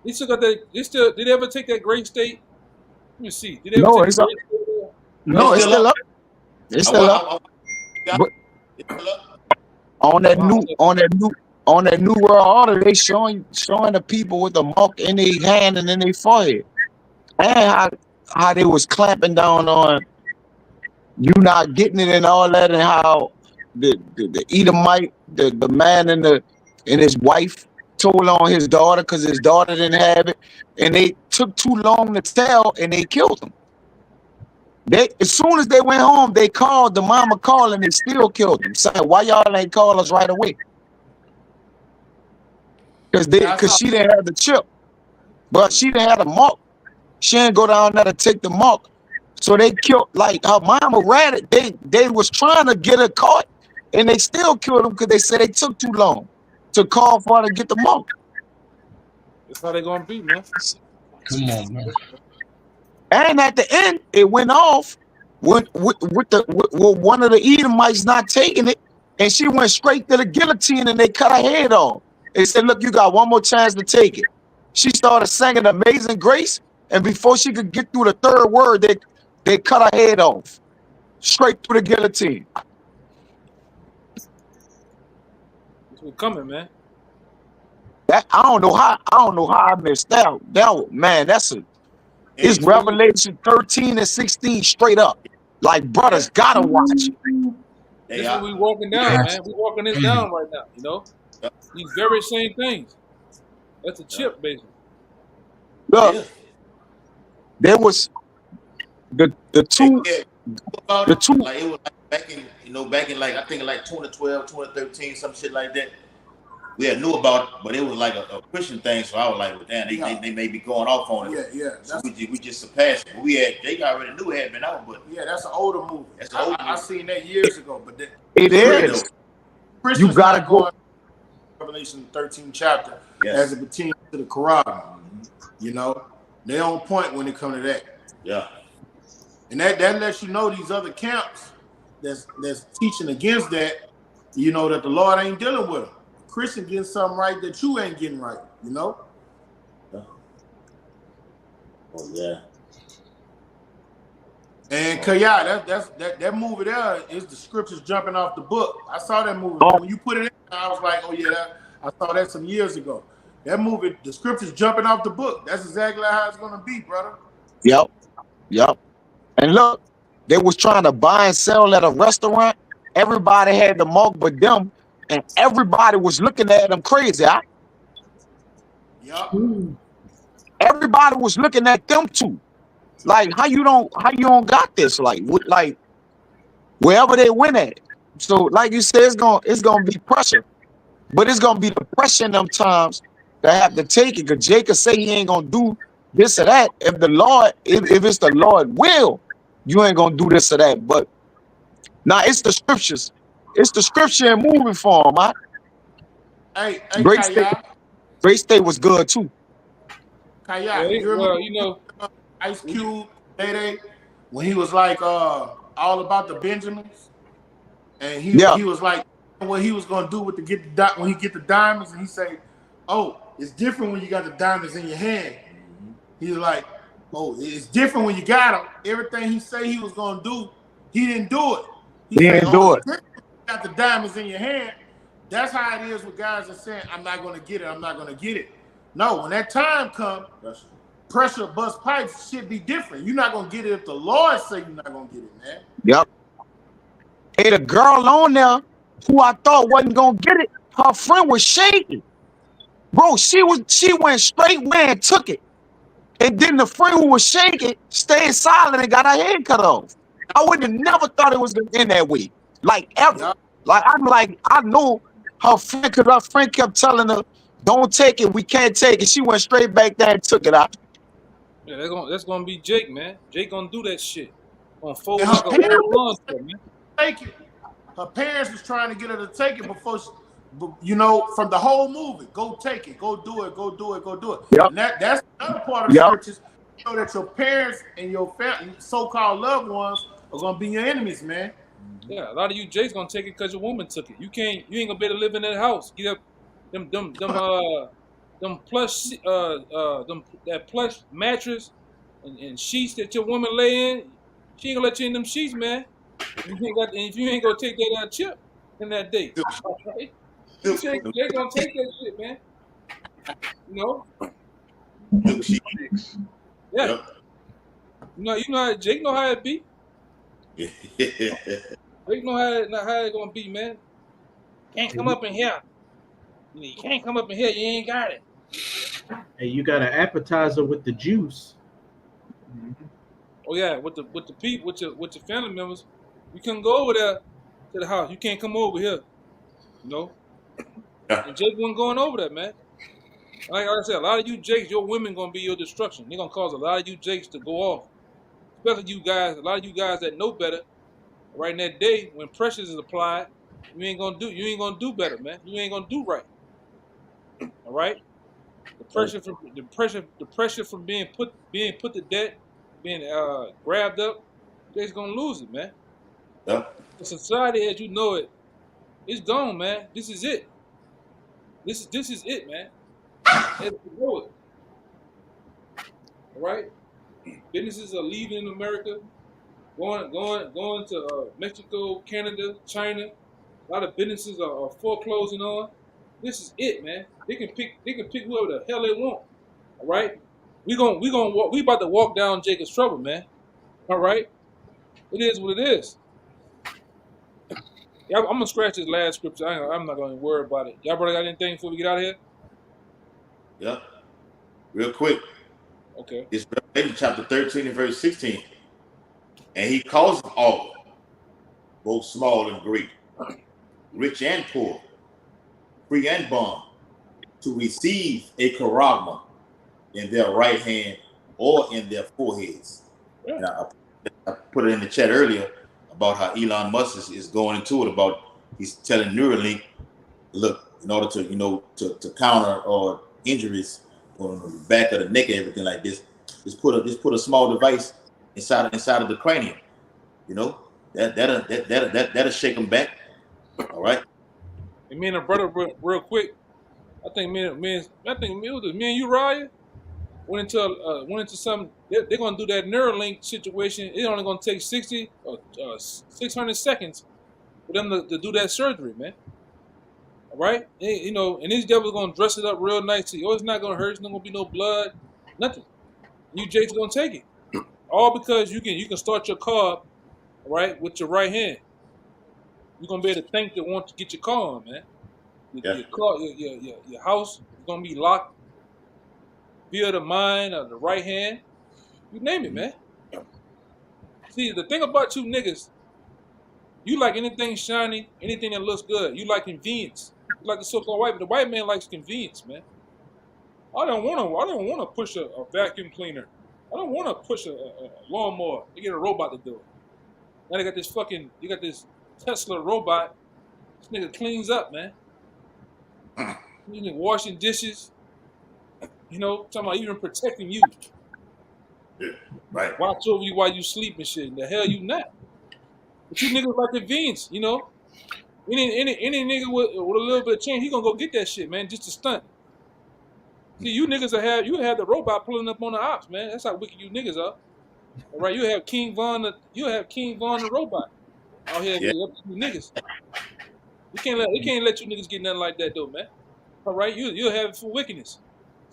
they still got that. Did they ever take that gray state? Let me see. Did they ever No, take it's the up. gray state? No, it's still up. It's I, still up. I, I, But it's still up. on that Wow. new world order, they showing the people with the mark in their hand and in their forehead, and how they was clamping down on you not getting it and all that, and how the Edomite, the man and his wife told on his daughter because his daughter didn't have it, and they took too long to tell, and they killed him. They as soon as they went home, they called the mama called, and they still killed him. Saying, why y'all ain't call us right away? Yeah, I Because saw. she didn't have the chip, but she didn't have the mark. She didn't go down there to take the mark. So they killed, like her mama read it. They was trying to get her caught, and they still killed him because they said they took too long to call for her to get the mark. That's how they gonna be, man. Come on, man. And at the end, it went off with one of the Edomites not taking it, and she went straight to the guillotine, and they cut her head off. They said, "Look, you got one more chance to take it." She started singing "Amazing Grace," and before she could get through the third word, they cut her head off straight through the guillotine. That's what's coming, man. That I don't know how I missed that. Man, Hey, it's This what we, Revelation 13 and 16 straight up. Like brothers yeah. gotta watch it. Hey, this what we I, walking It down, has man. We walking this to. down right now. You know, yeah, these very same things. That's a yeah. chip, basically. Look, Yeah. there was the Hey, two yeah. About the it, two like it was like back in like I think like 2012, 2013, some shit like that. We had knew about it, but it was like a Christian thing. So I was like, well, damn, they may be going off on it. Yeah. So we just surpassed it. But Jake already knew it had been out, but That's an older movie. that's the old I movie. seen that years ago, but it It's good is. though. You Christians gotta not go. going Revelation 13 chapter Yes. as it pertains to the Quran. You know, they on point when it comes to that. Yeah. And that lets you know these other camps that's teaching against that, you know, that the Lord ain't dealing with them. Christian getting something right that you ain't getting right, you know? Yeah. Oh yeah. And Kaya, that movie there is the scriptures jumping off the book. I saw that movie. Oh, When you put it in, I was like, oh yeah, I saw that some years ago. That movie, the scriptures jumping off the book. That's exactly how it's gonna be, brother. yep. And look, they was trying to buy and sell at a restaurant. Everybody had the mark but them, and everybody was looking at them crazy. Yup. Everybody was looking at them too. Like how you don't got this? Like wherever they went at. So like you said, it's gonna be pressure. But it's gonna be the pressure in them times to have to take it. Because Jacob say he ain't gonna do this or that. If it's the Lord will, you ain't gonna do this or that. But now it's the scriptures. It's the scripture in moving form, man. Hey, Great State, Kaya. Great State was good too. Kaya, you remember Well, you know, Ice Cube Day when he was like all about the Benjamins, and Yeah, he was like what he was gonna do with when he get the diamonds, and he say, "Oh, it's different when you got the diamonds in your hand." He's like, "Oh, it's different when you got them." Everything he say he was gonna do, he didn't do it. He he say, didn't "Oh, do it's it. different when you got the diamonds in your hand." That's how it is with guys that saying, "I'm not gonna get it. I'm not gonna get it." No, when that time comes, pressure bust pipes should be different. You're not gonna get it if the Lord say you're not gonna get it, man. Yep. Hey, the girl on there who I thought wasn't gonna get it, her friend was shaking. Bro, she went straight where and took it. And then the friend who was shaking stayed silent and got her head cut off. I would have never thought it was gonna end that way. Like ever. Yup. Like I know her friend, because her friend kept telling her, don't take it, we can't take it. She went straight back there and took it out. yeah, that's gonna be Jake, man. Jake gonna do that shit. Gonna fold And her like an parents old lawn chair, man. take it. Her parents was trying to get her to take it before you know, from the whole movie. Go take it, go do it, go do it, go do it. Yep. And that's another part of the Yep. scriptures. You know that your parents and your family, so-called loved ones, are gonna be your enemies, man. Yeah, a lot of you Jake's gonna take it because your woman took it. You ain't gonna be able to live in that house. Get up them plush that plush mattress and sheets that your woman lay in. She ain't gonna let you in them sheets, man. If you ain't gonna take that chip in that day, right? They gonna take that shit, man. You know? Milk sheet. Yeah. Yep. You know how Jake know how it be. Yeah. Jake know how it gonna be, man. Can't come up in here. You can't come up in here. You ain't got it. Hey, you got an appetizer with the juice. Oh yeah, with the people, with your family members, you couldn't go over there to the house. You can't come over here. You know. And Jake wasn't going over there, man. Like I said, a lot of you Jakes, your women gonna be your destruction. They're gonna cause a lot of you Jakes to go off. Especially you guys, a lot of you guys that know better. Right in that day when pressures is applied, you ain't gonna do better, man. You ain't gonna do right. All right? The pressure from being put to death, being grabbed up, Jake's gonna lose it, man. Yep. The society as you know it, it's gone, man. This is it. This is it, man. As you know it. All right? Businesses are leaving America, going to Mexico, Canada, China. A lot of businesses are foreclosing on. This is it, man. They can pick whoever the hell they want. All right? We about to walk down Jacob's trouble, man. All right? It is what it is. Yeah, I'm gonna scratch this last scripture. I'm not gonna worry about it. Y'all brother got anything before we get out of here? Yep. Real quick. Okay. It's Revelation chapter 13 and verse 16. And he calls them all, both small and great, rich and poor, free and bond, to receive a charagma in their right hand or in their foreheads. Yeah. And I put it in the chat earlier about how Elon Musk is going into it about he's telling Neuralink, look, in order to to counter or injuries on the back of the neck and everything like this, just put a small device inside of the cranium. You know, that'll shake them back. All right. And me and a brother real quick. I think me and you, Raya, went into something. They're gonna do that Neuralink situation. It's only gonna take 60 or 600 seconds for them to do that surgery, man. All right, and these devils gonna dress it up real nicely. Oh, it's not gonna hurt. It's not gonna be no blood, nothing. You Jake's gonna take it, all because you can start your car, all right, with your right hand. You're gonna be able to thank the one to get your car on, man. Your car, your house is gonna be locked via the mind or the right hand. You name it, man. See, the thing about you niggas, you like anything shiny, anything that looks good. You like convenience. You like the so-called white, but the white man likes convenience, man. I don't want to push a vacuum cleaner. I don't want to push a lawnmower. They get a robot to do it. Now you got this Tesla robot. This nigga cleans up, man. You nigga washing dishes. Talking about even protecting you. Yeah, right. Watch over you while you sleep and shit. The hell you not? But you niggas like convenience, Any nigga with a little bit of change, he gonna go get that shit, man, just to stunt. See, you niggas have the robot pulling up on the ops, man. That's how wicked you niggas are. All right, you have King Von the robot out here up to you niggas. We can't let you niggas get nothing like that though, man. All right, you'll have it for wickedness.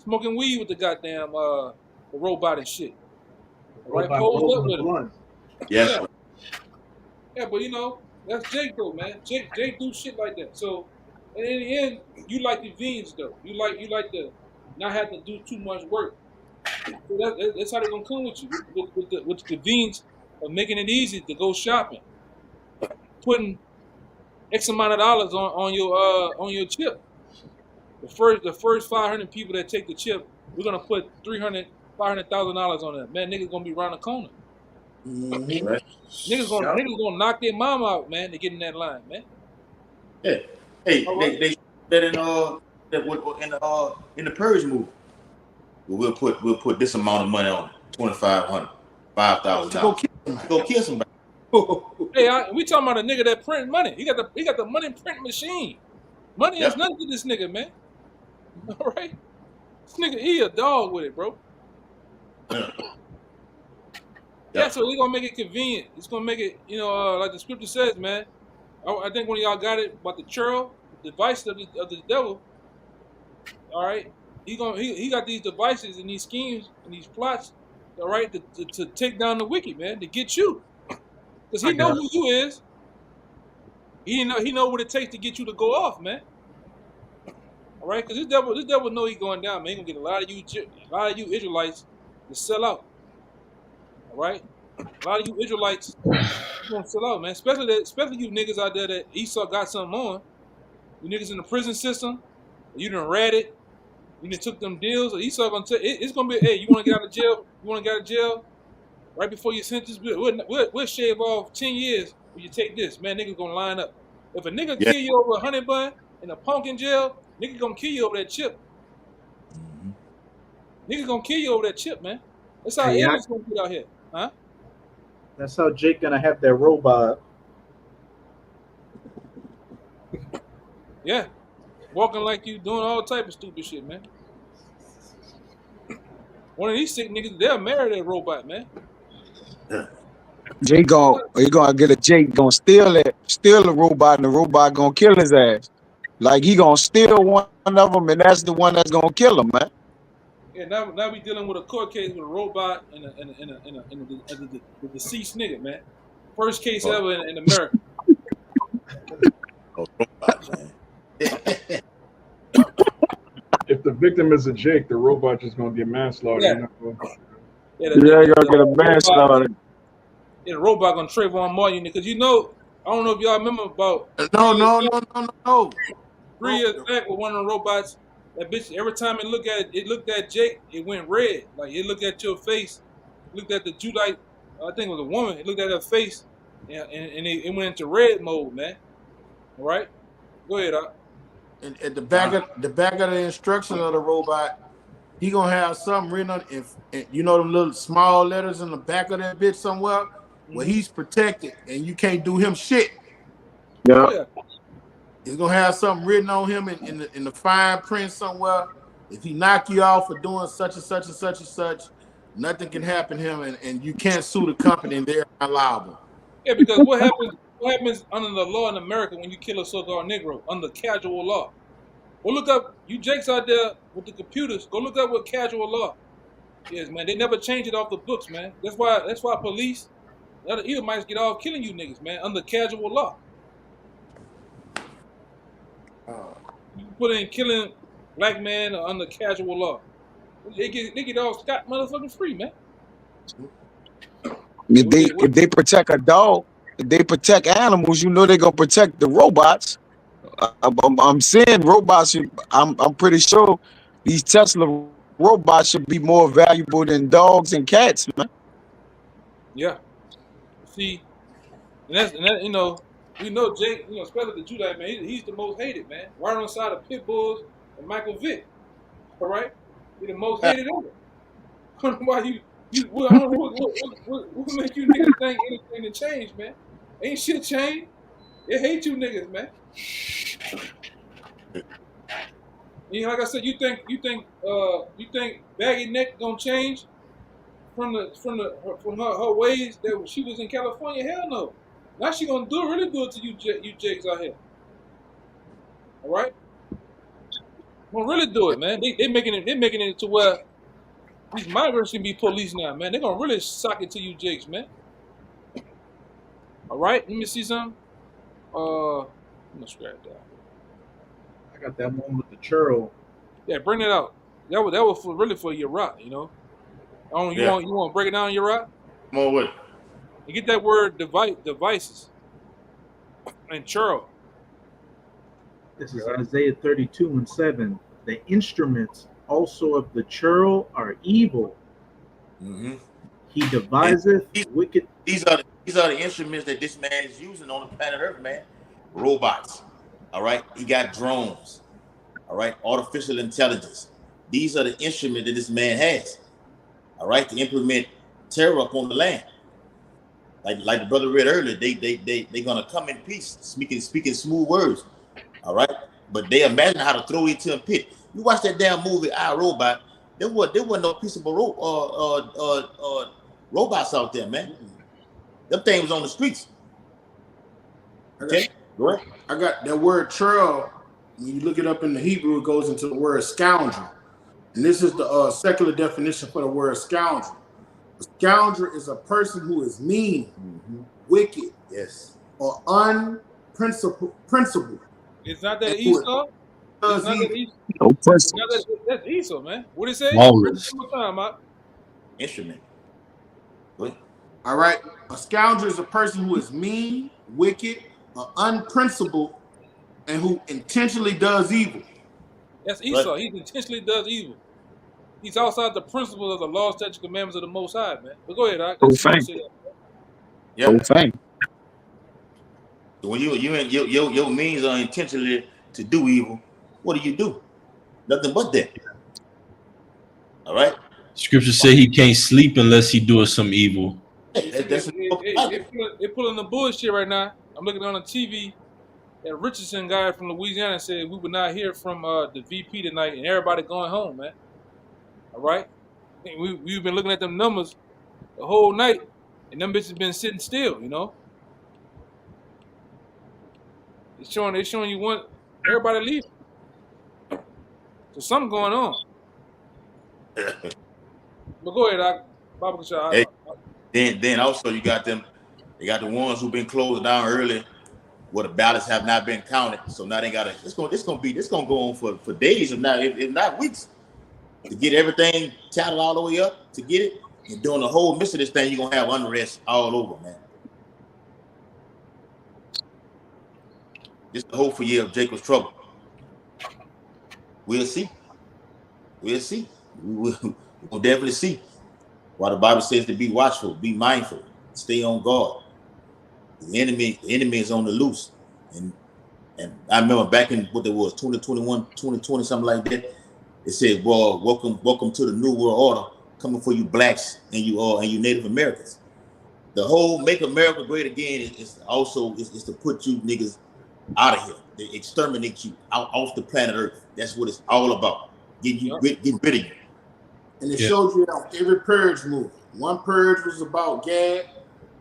Smoking weed with the goddamn the robot and shit. All right, posed up with him. Yes. Yeah, but that's Jake though, man. Jake do shit like that. So, and in the end, you like convenience though. You like to not have to do too much work. So that's how they're gonna come with you with the convenience of making it easy to go shopping, putting X amount of dollars on your chip. The first 500 people that take the chip, we're gonna put $500,000 on that. Man, niggas gonna be around the corner. Mm-hmm. Right. Niggas gonna knock their mom out, man, to get in that line, man. Yeah. Hey, right. they that in the Purge movie. We'll put this amount of money on it, $2,500, $5,000. Go kill somebody. Hey, we talking about a nigga that print money. He got the money print machine. Money is nothing to this nigga, man. All right, this nigga he a dog with it, bro. Yeah, so they're gonna make it convenient. It's gonna make it, like the scripture says, man. I think one of y'all got it about the churl, the device of the devil. All right, he got these devices and these schemes and these plots, all right, to take down the wicked, man, to get you, because he know who you is. He know what it takes to get you to go off, man. All right, because this devil know he going down, man. He gonna get a lot of you Israelites to sell out. All right, a lot of you Israelites gonna sell out, man. Especially you niggas out there that Esau got something on. You niggas in the prison system, you done read it. You done took them deals. Or Esau gonna tell it's gonna be, hey, you want to get out of jail? You want to get out of jail right before your sentence? We'll shave off 10 years when you take this, man. Niggas gonna line up. If a nigga kill you over a honey bun in a punk in jail, nigga gonna kill you over that chip. Nigga gonna kill you over that chip, man. That's how aliens gonna get out here, huh? That's how Jake gonna have that robot. Yeah, walking like you, doing all type of stupid shit, man. One of these sick niggas, they'll marry that robot, man. Jake gonna get a Jake gonna steal the robot, and the robot gonna kill his ass. Like he gonna steal one of them, and that's the one that's gonna kill him, man. Yeah, now we dealing with a court case with a robot and the deceased nigga, man. First case ever in America. If the victim is a Jake, the robot just gonna get manslaughter. Yeah. Gonna get a manslaughter. Yeah, the robot gonna Trayvon Martin, because I don't know if y'all remember about No. 3 years back with one of the robots. That bitch, every time it looked at Jake, it went red. Like it looked at your face, looked at the Judite, I think it was a woman. It looked at her face, and it went into red mode, man. All right, go ahead, Doc. And at the back of the instruction of the robot, he gonna have something written on it. If you know them little small letters in the back of that bitch somewhere, where he's protected and you can't do him shit. Yeah. He's gonna have something written on him in the fine print somewhere. If he knock you off for doing such and such and such and such, nothing can happen to him, and you can't sue the company, and they're not liable. Yeah, because what happens under the law in America when you kill a so-called Negro under casual law? Go look up, you Jakes out there with the computers. Go look up what casual law is, man. They never change it off the books, man. That's why police, the other Edomites get off killing you niggas, man, under casual law. You put in killing black man under casual law. They get all scot motherfucking free, man. If they protect a dog, if they protect animals, they're gonna protect the robots. I'm saying robots. I'm pretty sure these Tesla robots should be more valuable than dogs and cats, man. Yeah. See, and that Jake, especially the Judite, man, he's the most hated, man. Right on the side of Pit Bulls and Michael Vick. All right? He's the most hated ever. I don't know why I don't know what make you niggas think anything to change, man. Ain't shit changed. They hate you niggas, man. Like I said, you think baggy neck gonna change from her ways that she was in California? Hell no. Now she gonna really do it to you Jakes out here. All right, gonna really do it, man. They making it to where these migrants can be police now, man. They're gonna really sock it to you Jakes, man. All right, let me see something. I'm gonna scratch that. I got that one with the churl. Yeah, bring it out. That was really for your rock, you want to break it down your rock? More with it. You get that word devices and churl. This is Isaiah 32:7. The instruments also of the churl are evil. Mm-hmm. He deviseth wicked. These are the instruments that this man is using on the planet Earth, man. Robots. All right. He got drones. All right. Artificial intelligence. These are the instruments that this man has. All right, to implement terror upon the land. Like the brother read earlier, they gonna come in peace, speaking smooth words. All right, but they imagine how to throw it to a pit. You watch that damn movie, I, Robot. There wasn't no peaceable robots out there, man. Them things was on the streets. Okay, go ahead. I got that word trail. When you look it up in the Hebrew, it goes into the word scoundrel. And this is the secular definition for the word scoundrel. A scoundrel is a person who is mean, wicked, Yes. or unprincipled. It's not that And Esau. It's does not that evil. Esau. No It's not principles. that's Esau, man. What did it say? Walrus. One more time, Mark. Instrument. Go ahead. All right. A scoundrel is a person who is mean, wicked, or unprincipled, and who intentionally does evil. That's Esau. He intentionally does evil. He's outside the principles of the law, statutes, commandments of the Most High, man. But go ahead, Doc. Profane. Yeah. Profane. So when your means are intentionally to do evil, what do? Nothing but that. All right. Scripture say he can't sleep unless he does some evil. They're pulling the bullshit right now. I'm looking on the TV. That Richardson guy from Louisiana said we would not hear from the VP tonight, and everybody going home, man. All right. We've been looking at them numbers the whole night, and them bitches been sitting still, you know. It's showing you want everybody leaving. So something going on. But go ahead, Baba Kashar. Then also you got them. They got the ones who've been closed down early, where the ballots have not been counted. So now they got it's gonna go on for days, if not weeks, to get everything tallied all the way up to get it. And during the whole midst of this thing, you're gonna have unrest all over, man. This is the hopeful year of Jacob's trouble. We'll see. We'll definitely see. Why the Bible says to be watchful, be mindful, stay on guard. The enemy is on the loose. And I remember back in what there was, 2021, 2020, something like that. It said, well, welcome to the new world order, coming for you blacks and you Native Americans. The whole Make America Great Again is also to put you niggas out of here. They exterminate you off the planet Earth. That's what it's all about. Getting rid of you. And it shows you how every purge movie. One purge was about Gad.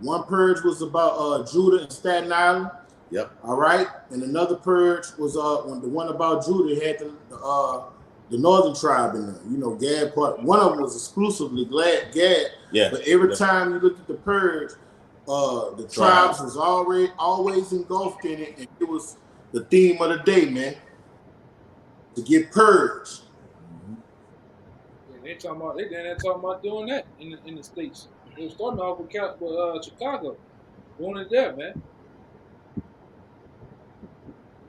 One purge was about Judah and Staten Island. Yep. All right. And another purge was when the one about Judah had the northern tribe in there. You know, Gad part. One of them was exclusively Gad. Yeah. But every time you looked at the purge, the tribes was always engulfed in it, and it was the theme of the day, man. To get purged. They're talking about doing that in the States. They were starting off with Chicago, doing it there, man.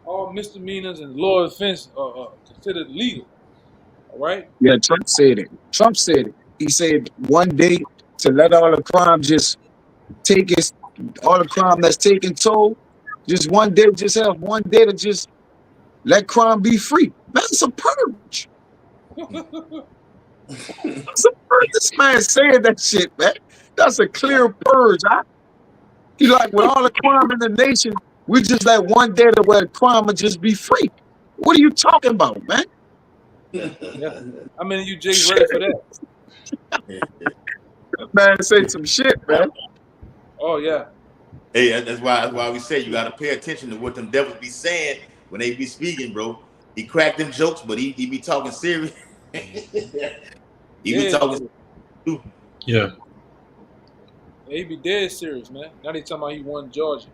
All misdemeanors and low offense are considered legal. All right. Yeah, Trump said it. He said one day to let all the crime just all the crime that's taking toll, just one day, just have one day to just let crime be free. That's a purge. That's a purge. This man saying that shit, man. That's a clear purge. He like, with all the crime in the nation, we just let one day to where crime would just be free. What are you talking about, man? Yeah. I mean, you Jay's ready for that. Man, say some shit, man. Oh yeah. Hey, that's why we say you got to pay attention to what them devils be saying when they be speaking, bro. He cracked them jokes, but he be talking serious. Be talking. Yeah. He be dead serious, man. Now they talking about he won Georgia.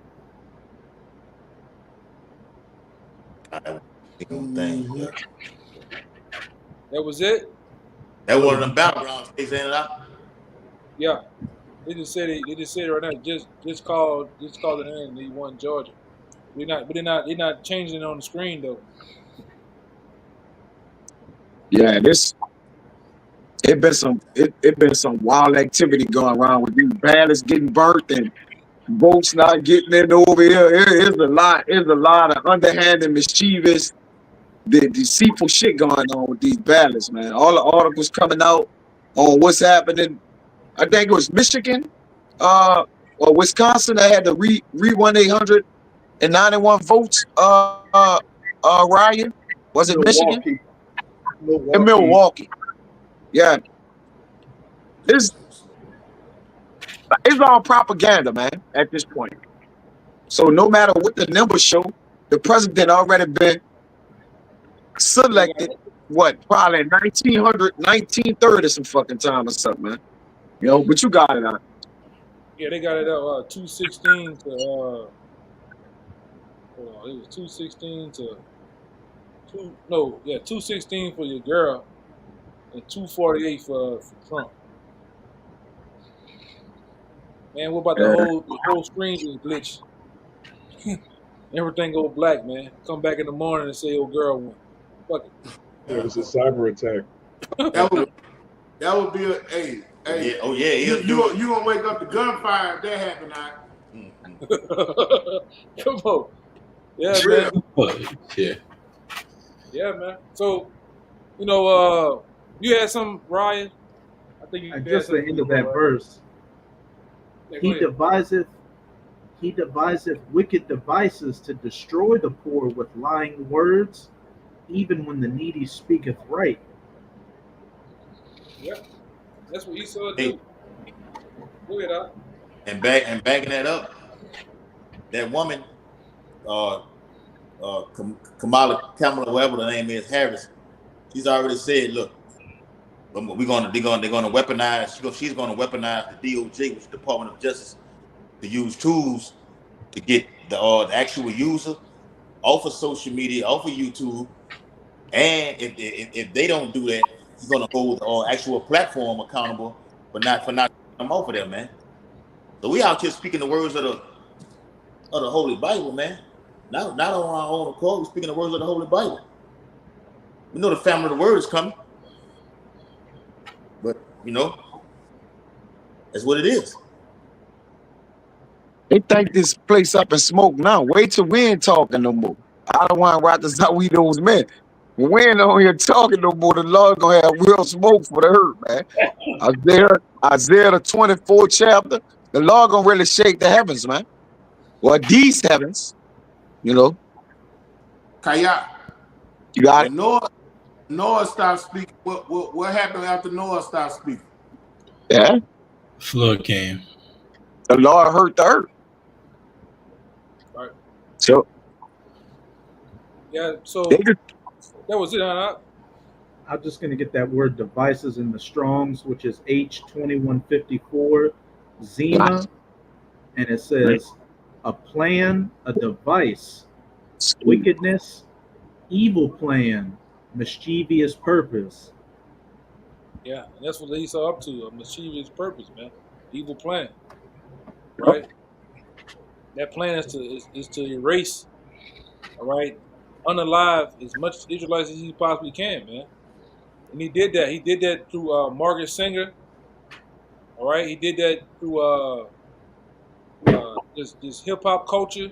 Thing. That was it. That one of them battleground states, ain't it? Yeah. They just said it right now. Just called it in and he won Georgia. They're not changing it on the screen though. Yeah, it been some wild activity going around with these ballots getting burnt and votes not getting in over here. There's a lot of underhanded, mischievous, the deceitful shit going on with these ballots, man. All the articles coming out on what's happening. I think it was Michigan, or Wisconsin that had the re 1-800-91 votes. Ryan, was it Michigan? In Milwaukee. Yeah. It's all propaganda, man, at this point. So no matter what the numbers show, the president already been selected, what, probably in 1900, 1930 some fucking time or something, man. You know, but you got it out. Yeah, they got it up 216 to hold on, it was 216 to 216 for your girl and 248 for Trump. Man, what about the whole screen just glitch? Everything go black, man. Come back in the morning and say, "Oh, girl won." Fuck it. Yeah, it was a cyber attack. That would be a hey. You gonna wake up to gunfire if that happen now. Come on. Yeah, Real. man. Yeah. Yeah, man. So, you had some, Ryan. I think you And had just the something end of before, that right? verse. Yeah, He go ahead. deviseth wicked devices to destroy the poor with lying words, even when the needy speaketh right. Yep. That's what Esau Hey, do. Go ahead, Doc. and backing that up, that woman, Kamala, whatever the name is, Harris, she's already said, look, they're gonna weaponize. She's gonna weaponize the DOJ, which is the Department of Justice, to use tools to get the actual user off of social media, off of YouTube, and if they don't do that, she's gonna hold the actual platform accountable for not taking them off of there, man. So we out here speaking the words of the Holy Bible, man. Not on our own accord. We're speaking the words of the Holy Bible. We know the family of the word is coming, but that's what it is. They think this place up in smoke now. Wait till we ain't talking no more. I don't want to ride this out with those men. When we ain't on here talking no more, the Lord gonna have real smoke for the hurt, man. Isaiah the 24th chapter, the Lord gonna really shake the heavens, man. Or these heavens, you know. Kaya, You got it? when Noah stopped speaking, what happened after Noah stopped speaking? Yeah. Flood came. The Lord hurt the earth. Right. So Yeah. So they could, that was it, huh? I'm just going to get that word devices in the Strongs, which is H2154, Zena, and it says a plan, a device, wickedness, evil plan, mischievous purpose. Yeah, and that's what Esau up to, a mischievous purpose, man. Evil plan. Right? That plan is to erase, all right, unalive as much Israelites as he possibly can, man. And he did that. He did that through Margaret Sanger. All right, he did that through this hip hop culture,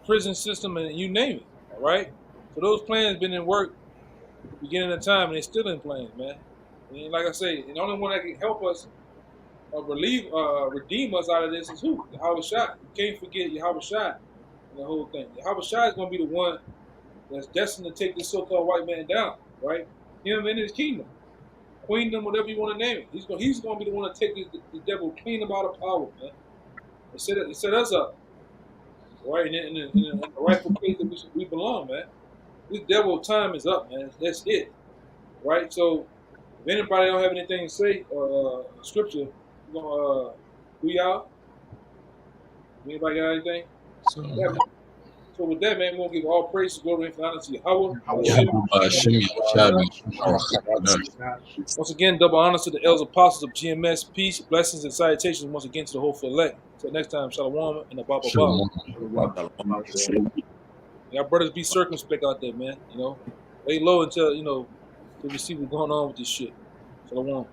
prison system, and you name it. All right. So those plans been in work at the beginning of time, and they're still in plans, man. And like I say, the only one that can help us redeem us out of this is who? Yahweh Shai. You can't forget Yahweh Shai and the whole thing. Yahweh Shai is going to be the one that's destined to take this so-called white man down, right? Him and his kingdom, queendom, whatever you want to name it. He's going to be the one to take the devil, clean him out of power, man. And set us up, right? In the rightful place that we belong, man. This devil time is up, man. That's it, right? So if anybody don't have anything to say, scripture, we're gonna do y'all. Anybody got anything? So, Yeah, man. So with that, man, we're gonna give all praise, glory, and honor to Yahweh. Once again, double honor to the elders apostles of GMS. Peace, blessings, and salutations once again to the whole elect. Until next time, shalom and a ba. Y'all brothers be circumspect out there, man. Lay low until we see what's going on with this shit. Shalom.